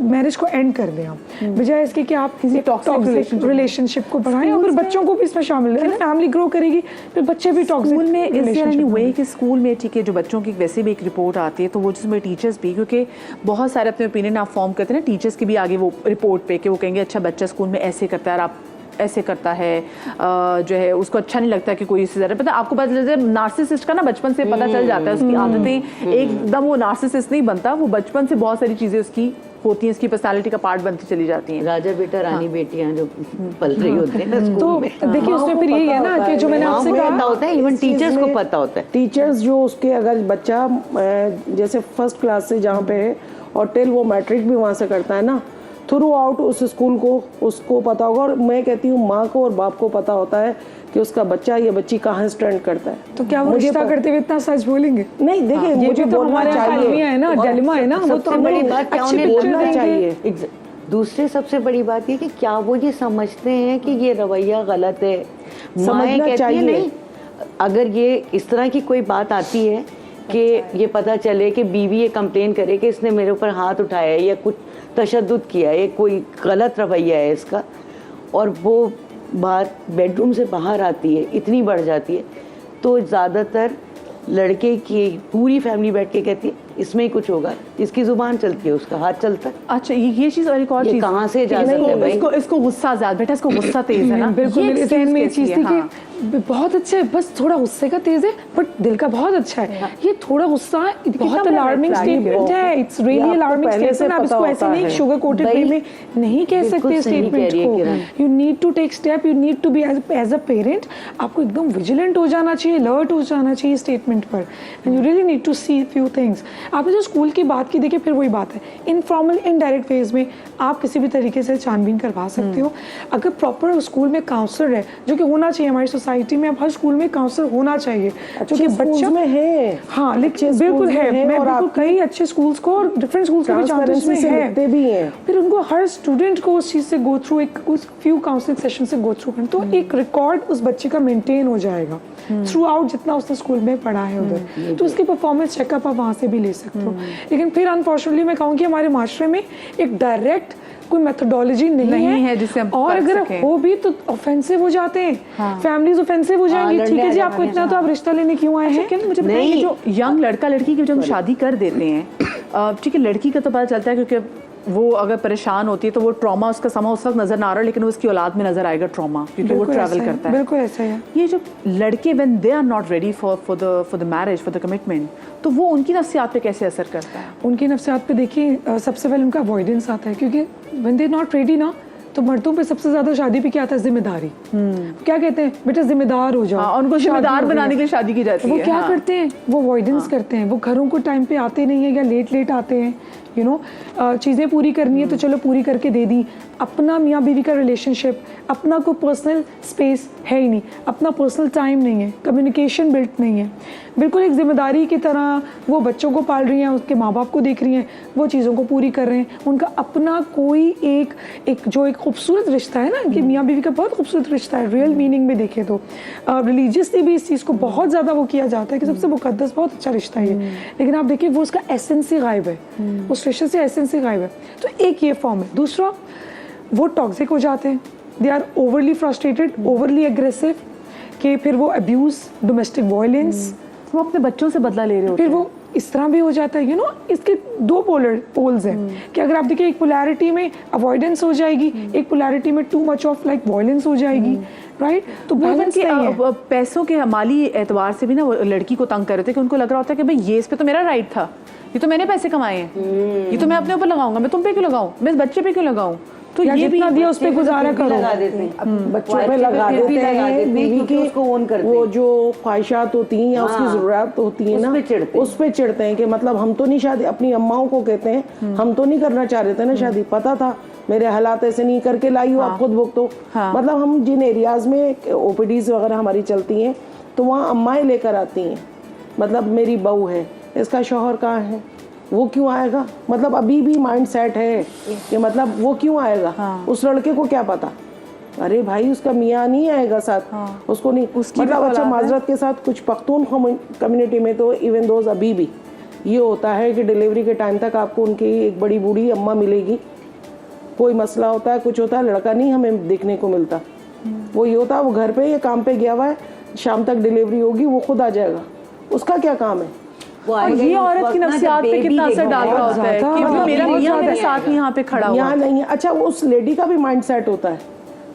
मैरिज को एंड कर दें आप, बजाय इसके कि आप किसी टॉक्सिक रिलेशनशिप को बढ़ाएं और फिर बच्चों को भी इसमें शामिल करें। फैमिली ग्रो करेगी, फिर बच्चे भी टॉक्सिक स्कूल में इस एनी वे कि स्कूल में ठीक है, जो बच्चों की वैसे भी एक रिपोर्ट आती है, तो वो जिसमें टीचर्स भी, क्योंकि बहुत सारे अपने ओपिनियन आप फॉर्म करते हैं ना टीचर्स की भी आगे वो रिपोर्ट पे, कि वो कहेंगे अच्छा बच्चा स्कूल में ऐसे करता है और आप ऐसे करता है, जो है उसको अच्छा नहीं लगता कि कोई इससे ज़्यादा पता। आपको पता चलता है नार्सिसिस्ट का ना बचपन से पता चल जाता है, उसकी आदतें एकदम वो नार्सिसिस्ट नहीं बनता, वो बचपन से बहुत सारी चीज़ें उसकी होती हैं, इसकी पर्सनालिटी का पार्ट बनती चली जाती हैं। राजा बेटा रानी बेटियां जो पल रही होती है ना स्कूल में, तो देखिए उसमें फिर यही है ना कि जो मैंने आपसे पता कहा, होता है, इवन टीचर्स को पता होता है। टीचर्स जो उसके अगर बच्चा जैसे फर्स्ट क्लास से जहाँ पे है और टिल वो मैट्रिक भी वहाँ से करता है ना, थ्रू आउट उस स्कूल को उसको पता होगा। और मैं कहती हूँ माँ को और बाप को पता होता है कि उसका बच्चा या बच्ची कहाँ स्टैंड करता है। तो क्या वो रिश्ता करते हुए इतना सच बोलेंगे? नहीं, देखिए मुझे तो बोलना चाहिए है ना, डिलेमा है ना, वो तो सबसे बड़ी बात क्या उन्हें बोलना चाहिए। दूसरे सबसे बड़ी बात ये कि क्या वो ये समझते हैं कि ये रवैया गलत है? माएँ कहती हैं नहीं, अगर ये इस तरह की कोई बात आती है कि ये पता चले कि बीवी ये कंप्लेन करे कि इसने मेरे ऊपर हाथ उठाया है या कुछ तशद्दुद किया है, कोई गलत रवैया है इसका, और वो बात बेडरूम से बाहर आती है, इतनी बढ़ जाती है, तो ज़्यादातर लड़के की पूरी फैमिली बैठ के कहती है इसमें ही कुछ होगा, जिसकी जुबान चलती है उसका हाथ चलता है। अच्छा ये चीज़ और एक और चीज़ कहाँ से इजाज़त है भाई? इसको गुस्सा ज़्यादा, बेटा इसको गुस्सा तेज है ना, बिल्कुल मेरे ज़हन में ये चीज़ थी हाँ। कि बहुत अच्छा है, बस थोड़ा गुस्से का तेज है बट दिल का बहुत अच्छा है। ये थोड़ा गुस्सा बहुत अलार्मिंग स्टेटमेंट है, इट्स रियली अलार्मिंग स्टेटमेंट। आप इसको ऐसे नहीं शुगर कोटेड वे में नहीं कह सकते स्टेटमेंट को। You need to take step, you need to be as a parent, आपको एकदम विजिलेंट हो जाना चाहिए, अलर्ट हो जाना चाहिए स्टेटमेंट पर, and you really need to see few things. आपने जो स्कूल की बात की, देखिए फिर वही बात है, इनफॉर्मल इनडायरेक्ट फेज में आप किसी भी तरीके से छानबीन करवा सकते हो। अगर प्रॉपर स्कूल में काउंसलर है, जो कि होना चाहिए हमारी सोसाइटी में, अब हर स्कूल में काउंसलर होना चाहिए, जो कि बच्चों में है। हाँ लेकिन बिल्कुल है, मैं बिल्कुल कई अच्छे स्कूल्स को और डिफरेंट स्कूल्स को भी जानती हूं, उसमें है भी हैं। फिर उनको हर स्टूडेंट को उस चीज़ से गो थ्रू, एक उस फ्यू काउंसलिंग सेशन से गो थ्रू करना, तो एक रिकॉर्ड उस बच्चे का मेंटेन हो जाएगा थ्रू आउट जितना उसने स्कूल में पढ़ा है उधर, तो उसकी परफॉर्मेंस चेकअप आप वहाँ से भी ले सकते हो। लेकिन फिर अनफॉर्चुनेटली मैं कहूँगी हमारे माशरे में एक डायरेक्ट कोई मेथोडोलॉजी नहीं है जिससे हम और अगर हो भी तो ऑफेंसिव हो जाते हैं, फैमिलीज ऑफेंसिव हो जाएंगी। ठीक है जी, आपको इतना तो आप रिश्ता लेने क्यों आए हैं? मुझे बताइए, जो यंग लड़का लड़की की जब हम शादी कर देते हैं, ठीक है लड़की का तो पता चलता है क्योंकि वो अगर परेशान होती है तो वो ट्रॉमा उसका समा उस वक्त नजर ना आ रहा, लेकिन उसकी औलाद में नजर आएगा ट्रॉमा, क्योंकि वो ट्रैवल करता है। बिल्कुल ऐसा है। ये जो लड़के when they are not ready for the marriage, for the commitment, तो वो उनकी नफ्सियात पे कैसे असर करता है? उनकी नफ्सियात पे देखिए सबसे पहले उनका अवॉइडेंस आता है, क्योंकि व्हेन दे नॉट रेडी ना, तो मर्दों पे सबसे ज्यादा शादी पे क्या आता है? जिम्मेदारी। क्या कहते हैं? बेटा जिम्मेदार हो जाओ। हाँ, उनको जिम्मेदार बनाने के लिए शादी की जाती है। वो क्या करते हैं? वो अवॉइडेंस करते हैं, वो घरों को टाइम पे आते नहीं है या लेट आते हैं। यू नो चीज़ें पूरी करनी है तो चलो पूरी करके दे दी। अपना मियाँ बीवी का रिलेशनशिप, अपना कोई पर्सनल स्पेस है ही नहीं, अपना पर्सनल टाइम नहीं है, कम्युनिकेशन बिल्ट नहीं है। बिल्कुल एक जिम्मेदारी की तरह वो बच्चों को पाल रही हैं, उसके माँ बाप को देख रही हैं, वो चीज़ों को पूरी कर रहे हैं। उनका अपना कोई एक जो एक खूबसूरत रिश्ता है ना, कि मियाँ बीवी का बहुत खूबसूरत रिश्ता है रियल मीनिंग में देखें तो। रिलीजियसली भी इस चीज़ को बहुत ज़्यादा वो किया जाता है कि सबसे मुकद्दस बहुत अच्छा रिश्ता है ये, लेकिन आप देखिए वो उसका एसेंस ही गायब है, उस रिश्ते से एसेंस ही गायब है। तो एक ये फॉर्म है। दूसरा, वो टॉक्सिक हो जाते हैं, they are overly frustrated, overly aggressive, कि फिर वो अब्यूज़, डोमेस्टिक वायलेंस, वो अपने बच्चों से बदला ले रहे होते फिर वो इस तरह भी हो जाता है, इसके दो पोल्स हैं कि अगर आप देखिए एक पोलैरिटी में अवॉइडेंस हो जाएगी, एक पोलैरिटी में too much of like violence हो जाएगी, राइट? तो बैलेंस नहीं है। पैसों के माली एतबार से भी ना वो लड़की को तंग कर रहे थे कि उनको लग रहा होता है कि भाई ये इस पे तो मेरा राइट था, ये तो मैंने पैसे कमाए हैं, ये तो मैं अपने ऊपर लगाऊंगा, मैं तुम पे क्यों लगाऊं, मैं इस बच्चे पे क्यों लगाऊं? तो या ये भी जितना दिया उस पे गुजारा करो, लगा देते हैं बच्चों पे लगा देते हैं, बीवी की उसको ओन करते वो हैं। जो ख्वाहिशात होती हैं या उसकी ज़रूरत होती है ना, उस पे चिढ़ते हैं। उस पे चिढ़ते हैं कि मतलब हम तो नहीं शादी, अपनी अम्माओं को कहते हैं हम तो नहीं करना चाह रहे थे ना शादी, पता था मेरे हालात ऐसे नहीं, करके लाई हो आप खुद भुगतो। मतलब हम जिन एरियाज में ओपीडीज वगैरह हमारी चलती हैं तो वहाँ अम्माएं लेकर आती हैं, मतलब मेरी बहू है, इसका शौहर कहाँ है, वो क्यों आएगा, मतलब अभी भी माइंड सेट है कि मतलब वो क्यों आएगा, उस लड़के को क्या पता, अरे भाई उसका मियाँ नहीं आएगा साथ, उसको नहीं, मतलब अच्छा माजरत के साथ कुछ पख्तून कम्युनिटी में तो इवन दोज अभी भी ये होता है कि डिलीवरी के टाइम तक आपको उनकी एक बड़ी बूढ़ी अम्मा मिलेगी, कोई मसला होता है, कुछ होता है, लड़का नहीं हमें देखने को मिलता, वो ये होता है वो घर पे या काम पे गया हुआ है, शाम तक डिलीवरी होगी वो खुद आ जाएगा, उसका क्या काम है। और ये औरत की नफ्सियात पे कितना असर डाल रहा होता है कि वो मेरा मियां मेरे साथ यहाँ पे खड़ा हुआ यहाँ नहीं है। अच्छा उस लेडी का भी माइंड सेट होता है,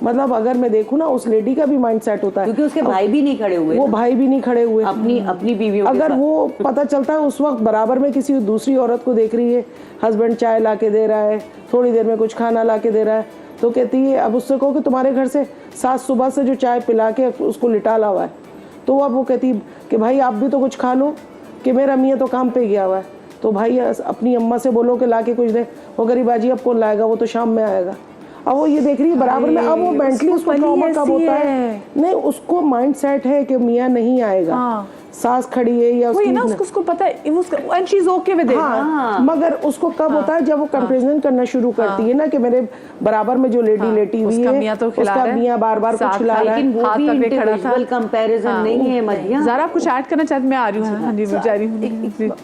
मतलब अगर मैं देखूँ ना उस लेडी का भी माइंड सेट होता है, क्योंकि उसके भाई भी नहीं खड़े हुए, वो भाई भी नहीं खड़े हुए अपनी बीवियों के अगर साथ। वो पता चलता है उस वक्त बराबर में किसी दूसरी औरत को देख रही है, हस्बैंड चाय ला के दे रहा है, थोड़ी देर में कुछ खाना ला के दे रहा है, तो कहती है अब उससे कहो कि तुम्हारे घर से सास सुबह से जो चाय पिला के उसको लिटा ला हुआ है, तो अब वो कहती कि भाई आप भी तो कुछ खा लो, कि मेरा मियाँ तो काम पे गया हुआ है, तो भाई अपनी अम्मा से बोलो कि ला के कुछ दे, वो गरीबाजी अब कौन लाएगा, वो तो शाम में आएगा। अब वो ये देख रही है बराबर में, अब वो मेंटली उसको ट्रॉमा कब होता है, नहीं उसको माइंड सेट है कि मियाँ नहीं आएगा, सास खड़ी है या उसकी ना उसको पता है and she is okay with it. हाँ, मगर उसको कब होता है जब वो कंपैरिजन करना शुरू करती है ना कि मेरे बराबर में जो लेडी लेटी हुई है उसका मियाँ बार बार कुछ खिला रहा है, लेकिन वो भी इंडिविजुअल कंपैरिजन नहीं है मदिया। जरा आप कुछ ऐड करना चाहते, मैं आ रही हूँ। हाँ जी जा रही हूँ।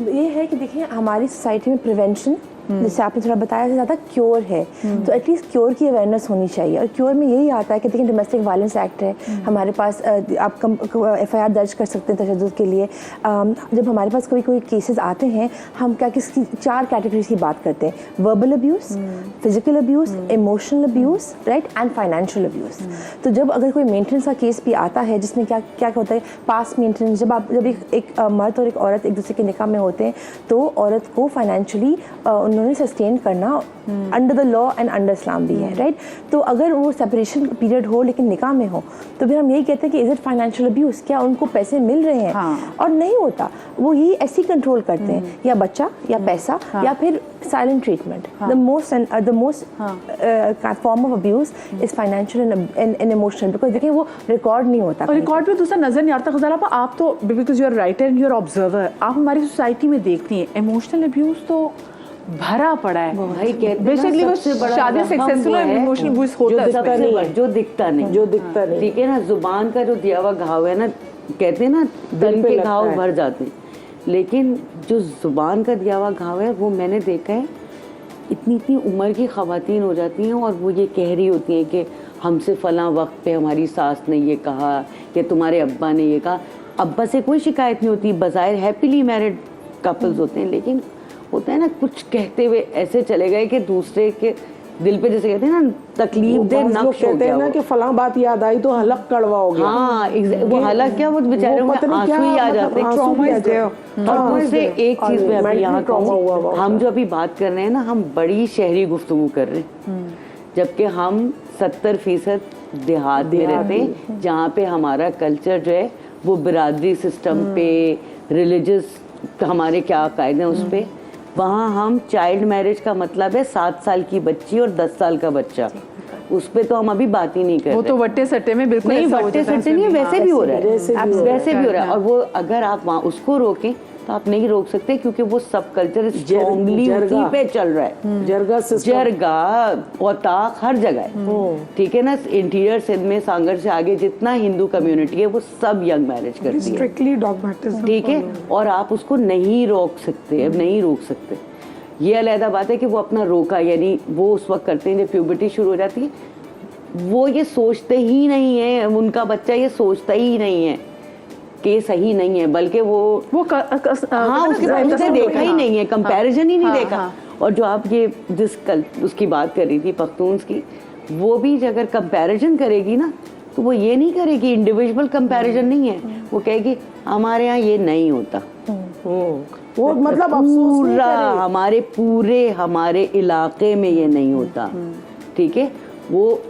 ये है कि देखिए हमारी सोसाइटी में प्रिवेंशन, जैसे आपने थोड़ा बताया, ज़्यादा क्योर है, तो एटलीस्ट क्योर की अवेयरनेस होनी चाहिए। और क्योर में यही आता है कि देखिए डोमेस्टिक वायलेंस एक्ट है हमारे पास, आप FIR दर्ज कर सकते हैं तशद्दुद के लिए। जब हमारे पास कोई केसेस आते हैं, हम क्या किसकी 4 कैटेगरीज की बात करते हैं, verbal abuse, physical abuse, emotional abuse, right, and financial abuse. तो जब अगर कोई मेंटेनेंस का केस भी आता है जिसमें क्या होता है, पास मेंटेनेंस, जब एक मर्द और एक औरत एक दूसरे के निकाह में होते हैं तो औरत को फाइनेंशियली उन्होंने सस्टेन करना under the law and under Islam भी है, राइट। तो अगर वो सेपरेशन पीरियड हो लेकिन निकाह में हो तो फिर हम यही कहते हैं कि इज इट फाइनेंशियल अब्यूज़, क्या उनको पैसे मिल रहे हैं? और नहीं होता, वो यही ऐसे कंट्रोल करते हैं, या बच्चा या पैसा या फिर silent treatment. The most form of abuse is financial and emotional, because देखिए वो रिकॉर्ड नहीं होता, और रिकॉर्ड पे दूसरा नजर नहीं आता। ग़ज़ाल आपा, आप तो because you are writer and you are observer, आप हमारी सोसाइटी में देखती हैं इमोशनल अब्यूज़ तो भरा पड़ा है। भाई कहते बेसिकली वो शादी सक्सेसफुल है, इमोशनल अब्यूज़ होता है, जो दिखता नहीं, ठीक है ना। जुबान का जो दिया हुआ घाव है ना, कहते हैं ना दिल के घाव भर जाते हैं, लेकिन जो जुबान का दिया हुआ घाव है वो मैंने देखा है, इतनी उम्र की ख़वातीन हो जाती हैं और वो ये कह रही होती हैं कि हमसे फ़लाँ वक्त पे हमारी सास ने ये कहा कि तुम्हारे अब्बा ने ये कहा। अब्बा से कोई शिकायत नहीं होती, बज़ाहिर हैप्पीली मैरिड कपल्स होते हैं, लेकिन होता है ना कुछ कहते हुए ऐसे चले गए कि दूसरे के दिल पे, जैसे कहते हैं ना, तकलीफ दे नक्श हो कहते हैं ना गया कि फलां बात याद आई तो हलक कड़वा हो गया। हाँ वो हालांकि क्या, वो बेचारे आंसू ही आ जाते हैं। और मुझसे एक चीज में अभी यहाँ कहूँ, हम जो अभी बात कर रहे हैं ना, हम बड़ी शहरी गुफ्तगू कर रहे हैं, जबकि हम 70% देहात में रहते हैं, जहाँ पे हमारा कल्चर जो है वो बिरादरी सिस्टम पे, रिलीजियस हमारे क्या कायदे हैं उस पर। वहाँ हम चाइल्ड मैरिज का मतलब है 7 साल की बच्ची और 10 साल का बच्चा, उस पे तो हम अभी बात ही नहीं कर रहे। वो तो वट्टे सट्टे में बिल्कुल नहीं, वट्टे सट्टे नहीं, वैसे भी हो रहा है, वैसे भी हो रहा है। और वो अगर आप वहाँ उसको रोकें तो आप नहीं रोक सकते, क्योंकि वो सब कल्चर स्ट्रॉन्गली उसी पे चल रहा है। जरगा औताक हर जगह है, ठीक है ना। इंटीरियर सिंध में सांगर से आगे जितना हिंदू कम्युनिटी है वो सब यंग मैरिज करती है, स्ट्रिक्टली डॉगमेटिज्म, ठीक है। और आप उसको नहीं रोक सकते, अब नहीं रोक सकते। ये अलहदा बात है कि वो अपना रोका, यानी वो उस वक्त करते हैं जब प्यूबर्टी शुरू हो जाती है। वो ये सोचते ही नहीं है, उनका बच्चा ये सोचता ही नहीं है कि ये सही नहीं है, बल्कि वो हाँ उसके बारे में देखा ही नहीं है, कंपैरिजन ही नहीं देखा। और जो आप ये जिस कल उसकी बात कर रही थी पख्तून्स की, वो भी अगर कंपैरिजन करेगी ना तो वो ये नहीं करेगी, इंडिविजुअल कंपैरिजन नहीं है, वो कहेगी हमारे यहाँ ये नहीं होता। वो मतलब अफसोस नहीं हमारे हमारे इलाके में ये नहीं होता, ठीक है, वो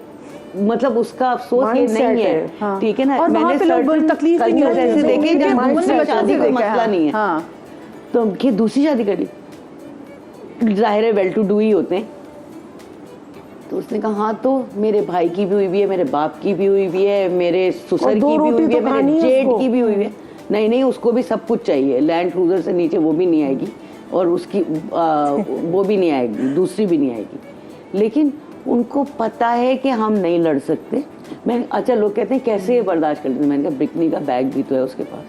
मतलब उसका अफसोस ये नहीं है, ठीक है ना। और मैंने पे लोग तकलीफ भी नहीं ऐसे देखे जब दूसरी शादी का मसला नहीं है, हाँ। तो कि दूसरी शादी करी, जाहिर है वेल टू डू ही होते हैं। तो उसने कहा हाँ तो मेरे भाई की भी हुई है, मेरे बाप की भी हुई है, मेरे ससुर की भी हुई है, मेरे जेठ की भी हुई है। नहीं उसको भी सब कुछ चाहिए, लैंड क्रूजर से नीचे वो भी नहीं आएगी, और उसकी वो भी नहीं आएगी, दूसरी भी नहीं आएगी। लेकिन उनको पता है कि हम नहीं लड़ सकते। मैं अच्छा लोग कहते हैं कैसे बर्दाश्त कर लेते, मैंने कहा ब्रिटनी का बैग भी तो है उसके पास,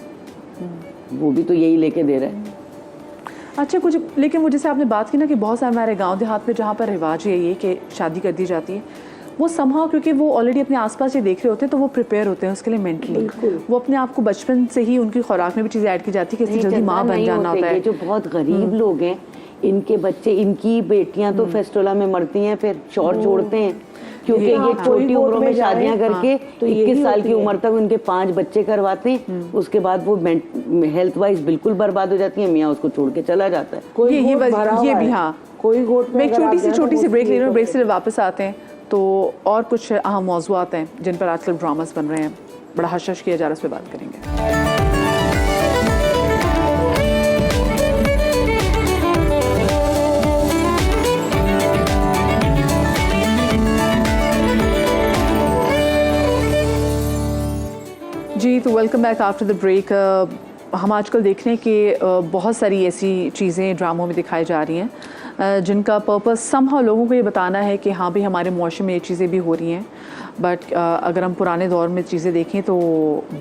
वो भी तो यही लेके दे रहा है। अच्छा कुछ, लेकिन वो जैसे आपने बात की ना कि बहुत सारे हमारे गांव देहात में जहाँ पर रिवाज ये कि शादी कर दी जाती है, वो समहाउ क्योंकि वो ऑलरेडी अपने आसपास ये देख रहे होते हैं तो वो प्रिपेयर होते हैं उसके लिए मेंटली, वो अपने आप को बचपन से ही उनकी खुराक में भी चीज़ें ऐड की जाती है कि जल्दी माँ बन जाना होता है। जो बहुत गरीब लोग हैं, इनके बच्चे, इनकी बेटियां तो फेस्टोला में मरती हैं, फिर शौर छोड़ते हैं, क्योंकि ये छोटी उम्रों में शादियां करके तो 21 साल की उम्र तक उनके 5 बच्चे करवाते हैं, उसके बाद वो हेल्थ वाइज बिल्कुल बर्बाद हो जाती है, मियाँ उसको छोड़ के चला जाता है। ये भी हाँ, कोई गोट मैं एक छोटी सी ब्रेक ले रही हूँ, ब्रेक से वापस आते हैं तो और कुछ अहम मौज़ूआत हैं जिन पर आजकल ड्रामास बन रहे हैं, बड़ा हश किया जा रहा है, उस पर बात करेंगे। जी तो welcome back after the break. हम आजकल देख रहे हैं कि बहुत सारी ऐसी चीज़ें ड्रामों में दिखाई जा रही हैं जिनका पर्पस समहाउ लोगों को ये बताना है कि हाँ भी हमारे मुआशरे में ये चीज़ें भी हो रही हैं। बट अगर हम पुराने दौर में चीज़ें देखें तो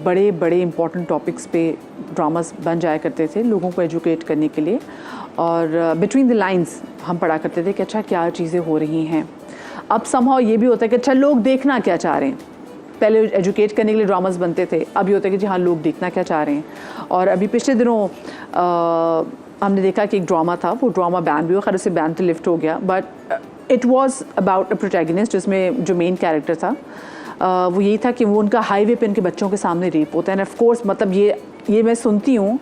बड़े बड़े इंपॉर्टेंट टॉपिक्स पे ड्रामास बन जाया करते थे लोगों को एजुकेट करने के लिए, और बिटवीन द लाइंस हम पढ़ा करते थे कि अच्छा क्या चीज़ें हो रही हैं। अब समहाउ ये भी होता है कि अच्छा लोग देखना क्या चाह रहे हैं। पहले एजुकेट करने के लिए ड्रामास बनते थे, अब ये होता है कि जी हाँ लोग देखना क्या चाह रहे हैं। और अभी पिछले दिनों हमने देखा कि एक ड्रामा था, वो ड्रामा बैन भी हुआ, खैर उससे बैन तो लिफ्ट हो गया, but it was about a protagonist जिसमें जो मेन कैरेक्टर था वो यही था कि वो उनका हाईवे पे उनके बच्चों के सामने रेप होता है। एंड ऑफ कोर्स मतलब ये मैं सुनती हूँ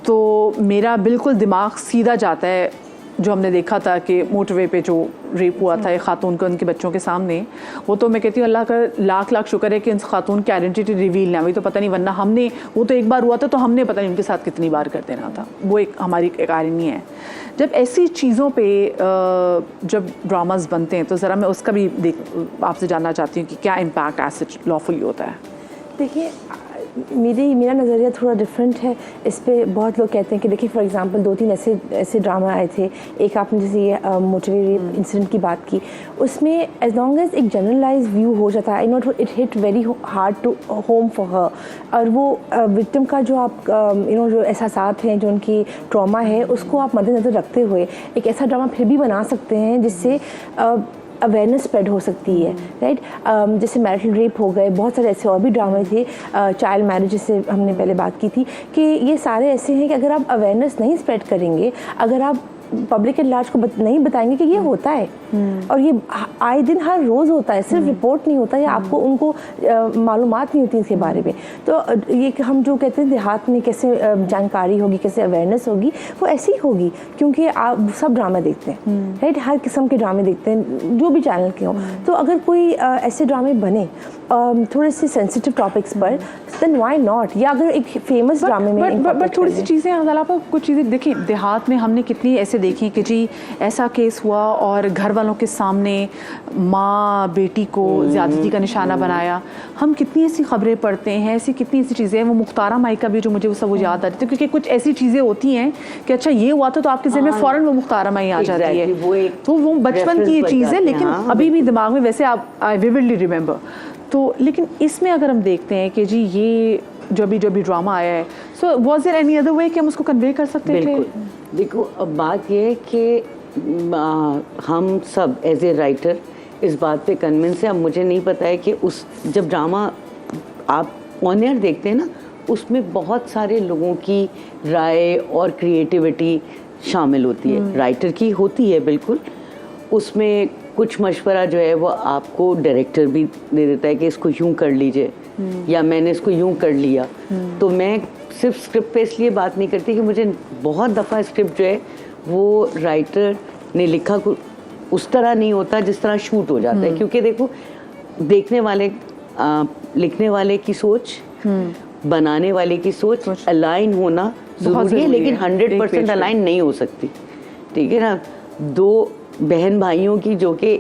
तो मेरा बिल्कुल दिमाग सीधा जाता है जो हमने देखा था कि मोटरवे पे जो रेप हुआ था एक खातून को उनके बच्चों के सामने। वो तो मैं कहती हूँ अल्लाह का लाख लाख शुक्र है कि उस खातून की आइडेंटिटी रिवील ना हुई, तो पता नहीं, वरना हमने, वो तो एक बार हुआ था तो हमने पता नहीं उनके साथ कितनी बार कर देना था। वो एक हमारी एक आयरनी है। जब ऐसी चीज़ों पे जब ड्रामास बनते हैं तो ज़रा मैं उसका भी आपसे जानना चाहती हूँ कि क्या इम्पैक्ट एज लॉफुली होता है। देखिए मेरा नज़रिया थोड़ा डिफरेंट है इस पे। बहुत लोग कहते हैं कि देखिए फॉर एग्जांपल 2-3 ऐसे ड्रामा आए थे। एक आपने जैसे ये मोटरवे रेप इंसिडेंट की बात की, उसमें एज लॉन्ग एज एक जनरलाइज व्यू हो जाता है, I note it hit very hard to home for her. और वो विक्टिम का जो आप जो एहसासात हैं, जो उनकी ट्रॉमा है, उसको आप मद्देनज़र रखते हुए एक ऐसा ड्रामा फिर भी बना सकते हैं जिससे अवेयरनेस स्प्रेड हो सकती है, राइट। जैसे मैरिटल रेप हो गए, बहुत सारे ऐसे और भी ड्रामे थे, चाइल्ड मैरिज जिससे हमने पहले बात की थी, कि ये सारे ऐसे हैं कि अगर आप अवेयरनेस नहीं स्प्रेड करेंगे, अगर आप पब्लिक एट लार्ज को नहीं बताएंगे कि ये होता है और ये आए दिन हर रोज़ होता है, सिर्फ रिपोर्ट नहीं होता, या आपको उनको मालूमात नहीं होती इसके बारे में, तो ये हम जो कहते हैं देहात में कैसे जानकारी होगी, कैसे अवेयरनेस होगी, वो ऐसी ही होगी। क्योंकि आप सब ड्रामे देखते हैं, राइट, हर किस्म के ड्रामे देखते हैं जो भी चैनल के हों। तो अगर कोई ऐसे ड्रामे बने थोड़े से सेंसिटिव टॉपिक्स पर, देन व्हाई नॉट। या अगर एक फेमस ड्रामे में बट थोड़ी सी चीज़ें आप कुछ चीज़ें देखिए, देहात में हमने कितनी ऐसे देखी कि जी ऐसा केस हुआ और घर वालों के सामने माँ बेटी को ज़्यादती का निशाना बनाया। हम कितनी ऐसी खबरें पढ़ते हैं, ऐसी कितनी ऐसी चीज़ें हैं। वो मुख्तारा माई का भी जो मुझे वो सब याद आ रही थी, क्योंकि कुछ ऐसी चीज़ें होती हैं कि अच्छा ये हुआ तो आपके ज़हन में फ़ौरन वो मुख्तारा माई आ जाती है। तो वो बचपन की ये चीज़ है, लेकिन अभी भी दिमाग में वैसे आप आई विविडली रिमेंबर। तो लेकिन इसमें अगर हम देखते हैं कि जी ये जो भी ड्रामा आया है, so was there any other way कि हम उसको कन्वे कर सकते थे? बिल्कुल। देखो अब बात ये है कि हम सब एज ए राइटर इस बात पे कन्विंस है। अब मुझे नहीं पता है कि उस जब ड्रामा आप ऑन एयर देखते हैं ना, उसमें बहुत सारे लोगों की राय और क्रिएटिविटी शामिल होती है। राइटर की होती है बिल्कुल, उसमें कुछ मशवरा जो है वो आपको डायरेक्टर भी दे देता है कि इसको यूं कर लीजिए या मैंने इसको यूं कर लिया। तो मैं सिर्फ स्क्रिप्ट पे इसलिए बात नहीं करती कि मुझे बहुत दफ़ा स्क्रिप्ट जो है वो राइटर ने लिखा उस तरह नहीं होता जिस तरह शूट हो जाता है। क्योंकि देखो, देखने वाले लिखने वाले की सोच, बनाने वाले की सोच अलाइन होना जरूरी है, लेकिन 100% अलाइन नहीं हो सकती। ठीक है ना। दो बहन भाइयों की जो कि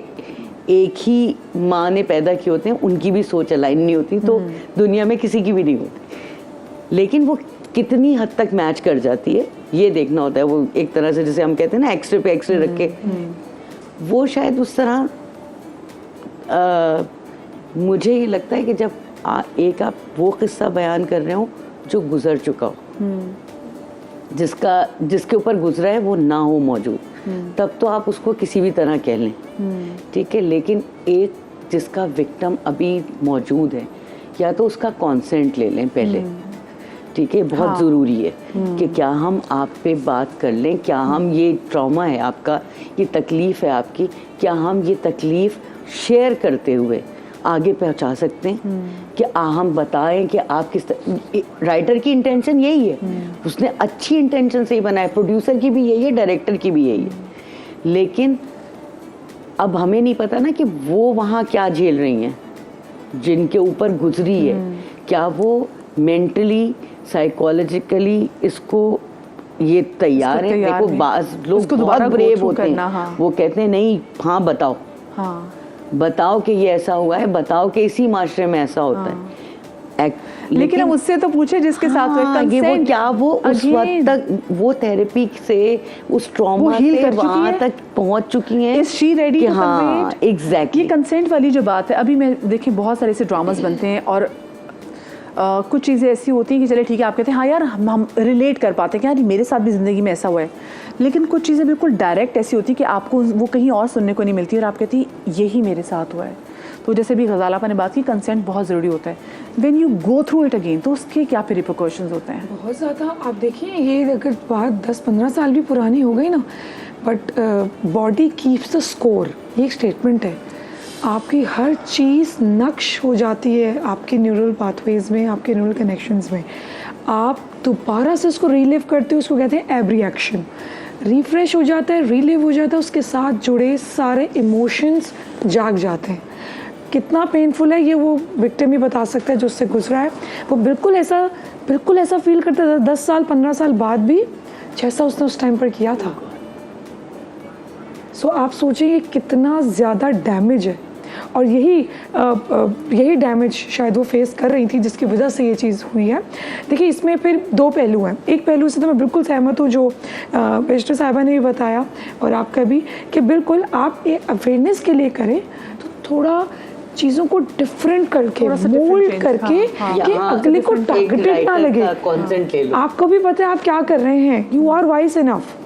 एक ही माँ ने पैदा किए होते हैं, उनकी भी सोच अलाइन नहीं होती, तो दुनिया में किसी की भी नहीं होती। लेकिन वो कितनी हद तक मैच कर जाती है ये देखना होता है। वो एक तरह से, जैसे हम कहते हैं ना, एक्सरे पे एक्सरे रख के, वो शायद उस तरह मुझे ये लगता है कि जब आप वो किस्सा बयान कर रहे हो जो गुजर चुका हो, जिसके ऊपर गुजरा है वो ना हो मौजूद, तब तो आप उसको किसी भी तरह कह लें, ठीक है। लेकिन एक जिसका विक्टिम अभी मौजूद है, या तो उसका कॉन्सेंट ले लें पहले, ठीक है। बहुत ज़रूरी है कि क्या हम आप पे बात कर लें, क्या हम ये ट्रॉमा है आपका, ये तकलीफ़ है आपकी, क्या हम ये तकलीफ़ शेयर करते हुए आगे पहुंचा सकते हैं, कि हम बताएं कि आप किस राइटर की इंटेंशन यही है, उसने अच्छी इंटेंशन से ही बनाया, प्रोड्यूसर की भी यही है, डायरेक्टर की भी यही है। लेकिन अब हमें नहीं पता ना कि वो वहाँ क्या झेल रही हैं, जिनके ऊपर गुजरी है, क्या वो मेंटली साइकोलॉजिकली इसको ये तैयार है। देखो, बाज लोग बहुत ब्रेव होते हैं, वो कहते हैं नहीं, हाँ बताओ, बताओ कि ये ऐसा हुआ है, बताओ कि इसी माशरे में ऐसा होता है। लेकिन हम उससे तो पूछे जिसके साथ ये वो क्या वो उस वक्त तक वो थेरेपी से उस ट्रॉमा से वहाँ तक पहुँच चुकी हैं, is she ready to convey? Exactly. ये कंसेंट वाली जो बात है, अभी मैं देखें बहुत सारे ऐसे ड्रामास बनते हैं और कुछ चीज़ें ऐसी होती हैं कि चले ठीक है, आप कहते हैं हाँ यार हम रिलेट कर पाते हैं कि यार मेरे साथ भी ज़िंदगी में ऐसा हुआ है। लेकिन कुछ चीज़ें बिल्कुल डायरेक्ट ऐसी होती कि आपको वो कहीं और सुनने को नहीं मिलती और आप कहती यही मेरे साथ हुआ है। तो जैसे भी गज़ाल आपा ने बात की, कंसेंट बहुत ज़रूरी होता है। When you go through it again, तो उसके क्या फिर रिपरकशंस होते हैं? बहुत ज़्यादा। आप देखिए, ये अगर बात 10-15 साल भी पुरानी हो गई ना, but body keeps the score, ये एक स्टेटमेंट है। आपकी हर चीज़ नक्श हो जाती है आपके न्यूरल पाथवेज में, आपके न्यूरल कनेक्शंस में। आप दोबारा से उसको रीलिव करते हो, उसको कहते हैं एवरी एक्शन। रिफ्रेश हो जाता है, रीलिव हो जाता है, उसके साथ जुड़े सारे इमोशंस जाग जाते हैं। कितना पेनफुल है ये वो विक्टिम ही बता सकता है जो उससे गुजरा है। वो बिल्कुल ऐसा फील करता था 10 साल 15 साल बाद भी, जैसा उसने उस टाइम पर किया था। सो आप सोचिए कितना ज़्यादा डैमेज है, और यही डैमेज शायद वो फेस कर रही थी, जिसकी वजह से ये चीज़ हुई है। देखिए, इसमें फिर दो पहलू हैं। एक पहलू से तो मैं बिल्कुल सहमत हूँ जो पेस्टर साहिबा ने भी बताया और आपका भी, कि बिल्कुल आप ये अवेयरनेस के लिए करें तो थोड़ा चीज़ों को डिफरेंट करके, मोल्ड करके, कि अगले को टारगेटेड ना लगे। आपको भी पता है आप क्या कर रहे हैं, यू आर वाइज इनफ,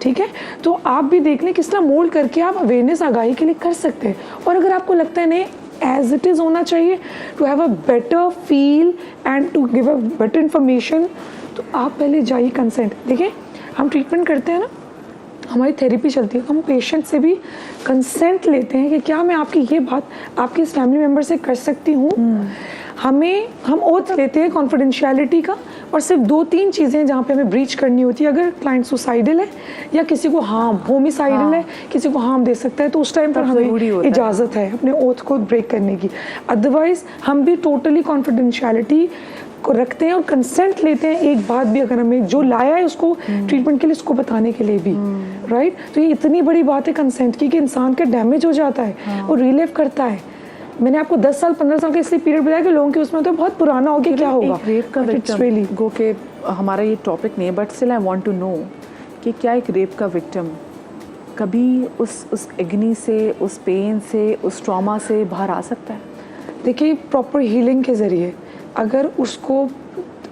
ठीक है। तो आप भी देख लें किस तरह मोल्ड करके आप अवेयरनेस आगाही के लिए कर सकते हैं। और अगर आपको लगता है नहीं, एज इट इज़ होना चाहिए to have a better feel and to give a better information, तो आप पहले जाइए कंसेंट। देखिए, हम ट्रीटमेंट करते हैं ना, हमारी थेरेपी चलती है, हम पेशेंट से भी कंसेंट लेते हैं कि क्या मैं आपकी ये बात आपके इस फैमिली मेम्बर से कर सकती हूँ। हम ओथ लेते हैं कॉन्फिडेंशियलिटी का, और सिर्फ 2-3 चीज़ें जहाँ पे हमें ब्रीच करनी होती है। अगर क्लाइंट सुसाइडल है या किसी को होमिसाइडल है, किसी को हार्म दे सकता है, तो उस टाइम पर हमें इजाज़त है अपने ओथ को ब्रेक करने की। अदरवाइज हम भी टोटली कॉन्फिडेंशियलिटी को रखते हैं और कंसेंट लेते हैं। एक बात भी अगर हमें जो लाया है उसको ट्रीटमेंट के लिए, उसको बताने के लिए भी, राइट। तो ये इतनी बड़ी बात है कंसेंट की कि इंसान का डैमेज हो जाता है, वो रिलीव करता है। मैंने आपको 10 साल 15 साल का इसलिए पीरियड बताया कि लोगों के उसमें तो बहुत पुराना हो गया, क्या होगा। रेप का विक्टिम गो के हमारा ये टॉपिक नहीं है, but still I want to know कि क्या एक रेप का विक्टिम कभी उस एग्नी से, उस पेन से, उस ट्रॉमा से बाहर आ सकता है? देखिए, प्रॉपर हीलिंग के ज़रिए अगर उसको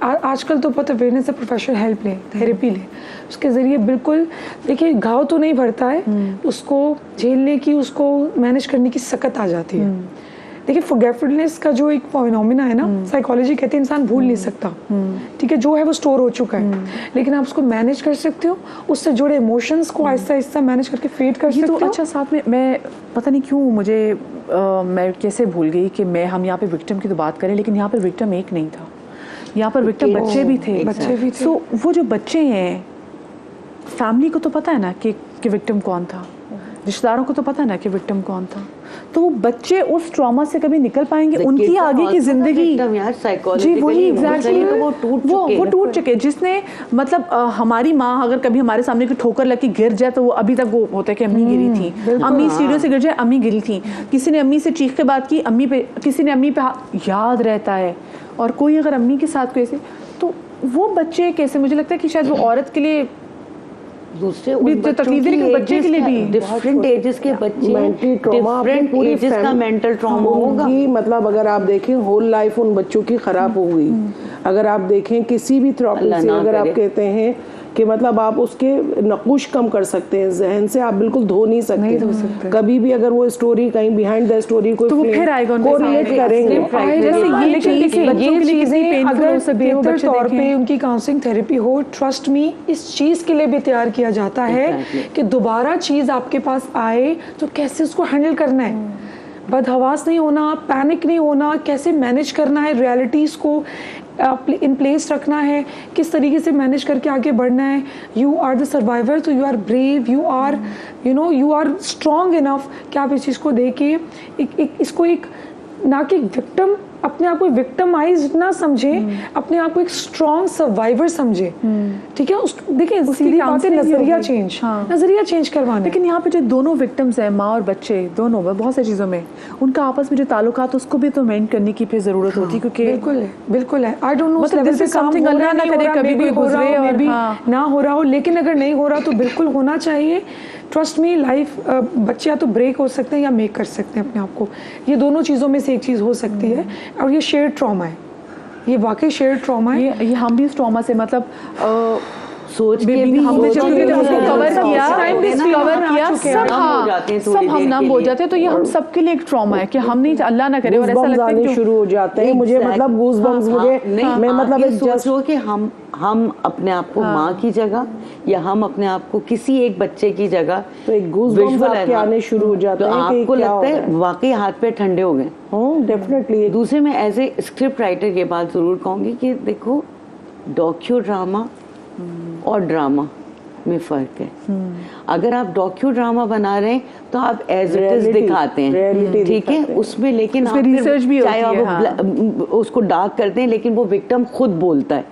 आजकल तो बहुत अवेयरनेस है, प्रोफेशनल हेल्प लें, थेरेपी लें, उसके ज़रिए बिल्कुल देखिए घाव तो नहीं भरता है, उसको झेलने की, उसको मैनेज करने की सकत आ जाती है। देखिए फॉरगेटफुलनेस का जो एक फिनोमेना है ना, साइकोलॉजी कहते हैं इंसान भूल नहीं सकता, ठीक है, जो है वो स्टोर हो चुका है, लेकिन आप उसको मैनेज कर सकते हो, उससे जुड़े इमोशंस को आहिस्ता आहिस्ता मैनेज करके फेड कर ये सकते तो हो। अच्छा, साथ में मैं पता नहीं क्यों मुझे मैं कैसे भूल गई कि हम यहाँ पे विक्टिम की तो बात करें, लेकिन यहाँ पर विक्टिम एक नहीं था, यहाँ पर विक्टिम बच्चे भी थे। बच्चे भी थे। सो वो जो बच्चे हैं, फैमिली को तो पता है ना कि विक्टिम कौन था, रिश्तेदारों को तो पता है ना कि विक्टिम कौन था, तो वो बच्चे उस ट्रॉमा से कभी निकल पाएंगे? उनकी आगे की जिंदगी जी वही एग्जैक्टली तो वो टूट चुके जिसने मतलब हमारी माँ अगर कभी हमारे सामने की ठोकर लग के गिर जाए तो वो अभी तक वो होता है कि अम्मी गिरी थी, अम्मी सीढ़ियों से गिर जाए अम्मी गिरी थी, किसी ने अम्मी से चीख के बात की अम्मी पे, किसी ने अम्मी पे याद रहता है, और कोई अगर अम्मी के साथ कोई ऐसे, तो वो बच्चे कैसे, मुझे लगता है कि शायद वो औरत के लिए दूसरे तकलीफ दे, लेकिन बच्चे के लिए भी डिफरेंट एजेस के बच्चे, मेंटली ट्रॉमा, डिफरेंट एजेस का मेंटल ट्रॉमा होगा। उनकी मतलब अगर आप देखें होल लाइफ उन बच्चों की खराब हो गई। अगर आप देखें किसी भी थेरेपी से अगर आप कहते हैं कि मतलब आप उसके नकुश कम कर सकते हैं, जहन से आप बिल्कुल धो नहीं सकते, कभी भी अगर वो स्टोरी कहीं बिहाइंड द स्टोरी कोई तो वो फिर आएगा उनके कोरिलेट करेंगे। लेकिन देखिए ये चीजें अगर बेहतर बच्चे तौर पे देखें। उनकी काउंसलिंग थेरेपी हो, ट्रस्ट मी इस चीज के लिए भी तैयार किया जाता है कि दोबारा चीज आपके पास आए तो कैसे उसको हैंडल करना है, बदहवास नहीं होना, पैनिक नहीं होना, कैसे मैनेज करना है, रियलिटीज को इन प्लेस रखना है, किस तरीके से मैनेज करके आगे बढ़ना है। यू आर द सर्वाइवर, तो you are brave, you are you are strong enough कि आप इस चीज़ को देके इसको एक ना कि विक्टिम, अपने आप को विक्टिमाइज ना समझें, अपने आप को एक स्ट्रॉन्ग सर्वाइवर समझे, ठीक है। देखिए सीधी बात है, नजरिया चेंज, नजरिया चेंज करवाना। लेकिन यहाँ पे जो दोनों विक्टिम्स हैं, माँ और बच्चे दोनों, बहुत सारी चीज़ों में उनका आपस में जो ताल्लुकात, उसको भी तो मेंटेन करने की फिर ज़रूरत होती है, क्योंकि बिल्कुल है। आई डोंट नो मतलब this is something अल्लाह ना करे कभी कोई गुजरे और ना हो रहा हो, लेकिन अगर नहीं हो रहा तो बिल्कुल होना चाहिए। ट्रस्ट मी, लाइफ बच्चे या तो ब्रेक हो सकते हैं या मेक कर सकते हैं अपने आप को, ये दोनों चीज़ों में से एक चीज़ हो सकती है, और ये शेयर्ड ट्रॉमा है, ये वाकई शेयर्ड ट्रॉमा है। ये हम भी इस ट्रॉमा से मतलब सोच के भी हमने जब उसको कवर किया, सब हम नम हो जाते हैं, तो ये हम सबके लिए एक ट्रॉमा है कि हम नहीं, अल्लाह ना करे, और ऐसा लगता है कि शुरू हो जाते हैं मुझे, मतलब गूज़बम्स मुझे, मैं मतलब एक सोचो कि हम अपने आप को माँ की जगह या हम अपने आप को किसी एक बच्चे की जगह, तो एक गूज़बम्स आपके आने शुरू हो जाते हैं, आपको लगता है वाकई हाथ पे ठंडे हो गए। डेफिनेटली। दूसरे मैं एज ए स्क्रिप्ट राइटर ये बात जरूर कहूँगी कि देखो, डॉक्यू ड्रामा और ड्रामा में फ़र्क है। अगर आप डॉक्यू ड्रामा बना रहे हैं तो आप एज इट इज दिखाते हैं, ठीक है, उसमें लेकिन आप रिसर्च भी चाहे होती आप उसको डार्क करते हैं, लेकिन वो विक्टिम खुद बोलता है,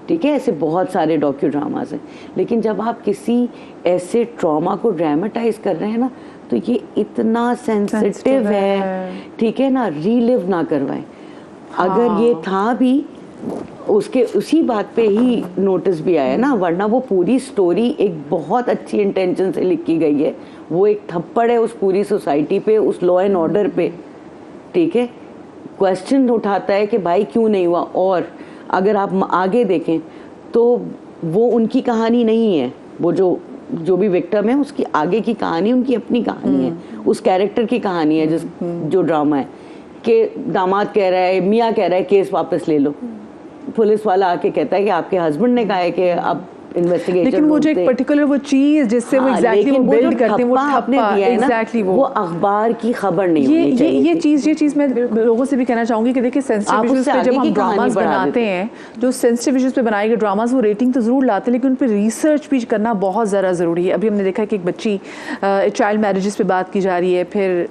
ठीक है। ऐसे बहुत सारे डॉक्यू ड्रामास हैं, लेकिन जब आप किसी ऐसे ट्रॉमा को ड्रामेटाइज कर रहे हैं ना, तो ये इतना सेंसिटिव है, ठीक है ना, रीलिव ना करवाएं। अगर ये था भी उसके उसी बात पे ही नोटिस भी आया ना, वरना वो पूरी स्टोरी एक बहुत अच्छी इंटेंशन से लिखी गई है, वो एक थप्पड़ है उस पूरी सोसाइटी पे, उस लॉ एंड ऑर्डर पे, ठीक है। क्वेश्चन उठाता है कि भाई क्यों नहीं हुआ, और अगर आप आगे देखें तो वो उनकी कहानी नहीं है, वो जो भी विक्टिम है उसकी आगे की कहानी उनकी अपनी कहानी है, उस कैरेक्टर की कहानी है, जो ड्रामा है कि दामाद कह रहा है, मियाँ कह रहा है केस वापस ले लो, पुलिस वाला आके कहता है कि आपके हस्बैंड ने कहा है कि आप इन्वेस्टिगेशन, लेकिन वो जो एक पर्टिकुलर वो चीज जिससे वो एग्जैक्टली वो बिल्ड करते हैं, वो आपने दिया है ना, एग्जैक्टली वो अखबार की खबर नहीं होनी चाहिए। ये चीज मैं लोगों से भी कहना चाहूंगी कि देखिए सेंसिटिव इश्यूज पे जब हम ड्रामास बनाते हैं, जो सेंसिटिव इश्यूज पे बनाए गए ड्रामास, वो रेटिंग तो जरूर लाते हैं, लेकिन उन पर रिसर्च भी करना बहुत ज़्यादा ज़रूरी है। अभी हमने देखा कि एक बच्ची चाइल्ड मैरिजेस पे बात की जा रही है, फिर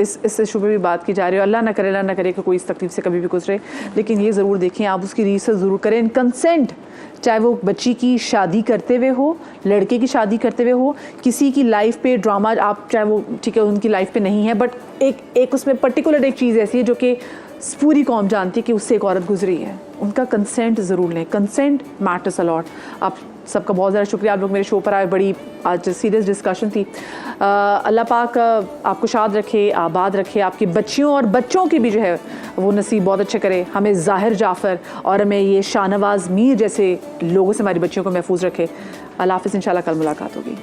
इस इशू पे भी बात की जा रही है, अल्लाह ना करे कि कोई इस तकलीफ से कभी भी गुजरे, लेकिन ये ज़रूर देखें, आप उसकी रिसर्च ज़रूर करें इन कंसेंट, चाहे वो बच्ची की शादी करते हुए हो, लड़के की शादी करते हुए हो, किसी की लाइफ पे ड्रामा आप चाहे वो ठीक है उनकी लाइफ पे नहीं है, बट एक उसमें पर्टिकुलर एक चीज़ ऐसी है जो कि पूरी कौम जानती है कि उससे एक औरत गुजरी है, उनका कंसेंट ज़रूर लें। Consent matters a lot. आप सबका बहुत ज़्यादा शुक्रिया, आप लोग मेरे शो पर आए, बड़ी आज सीरियस डिस्कशन थी। अल्लाह पाक आपको शाद रखे, आबाद रखे, आपकी बच्चियों और बच्चों की भी जो है वो नसीब बहुत अच्छे करे। हमें ज़ाहिर जाफ़र और हमें ये शाहनवाज़ मीर जैसे लोगों से हमारी बच्चियों को महफूज रखे। अल्लाह हाफ़िज़, इंशाल्लाह कल मुलाकात होगी।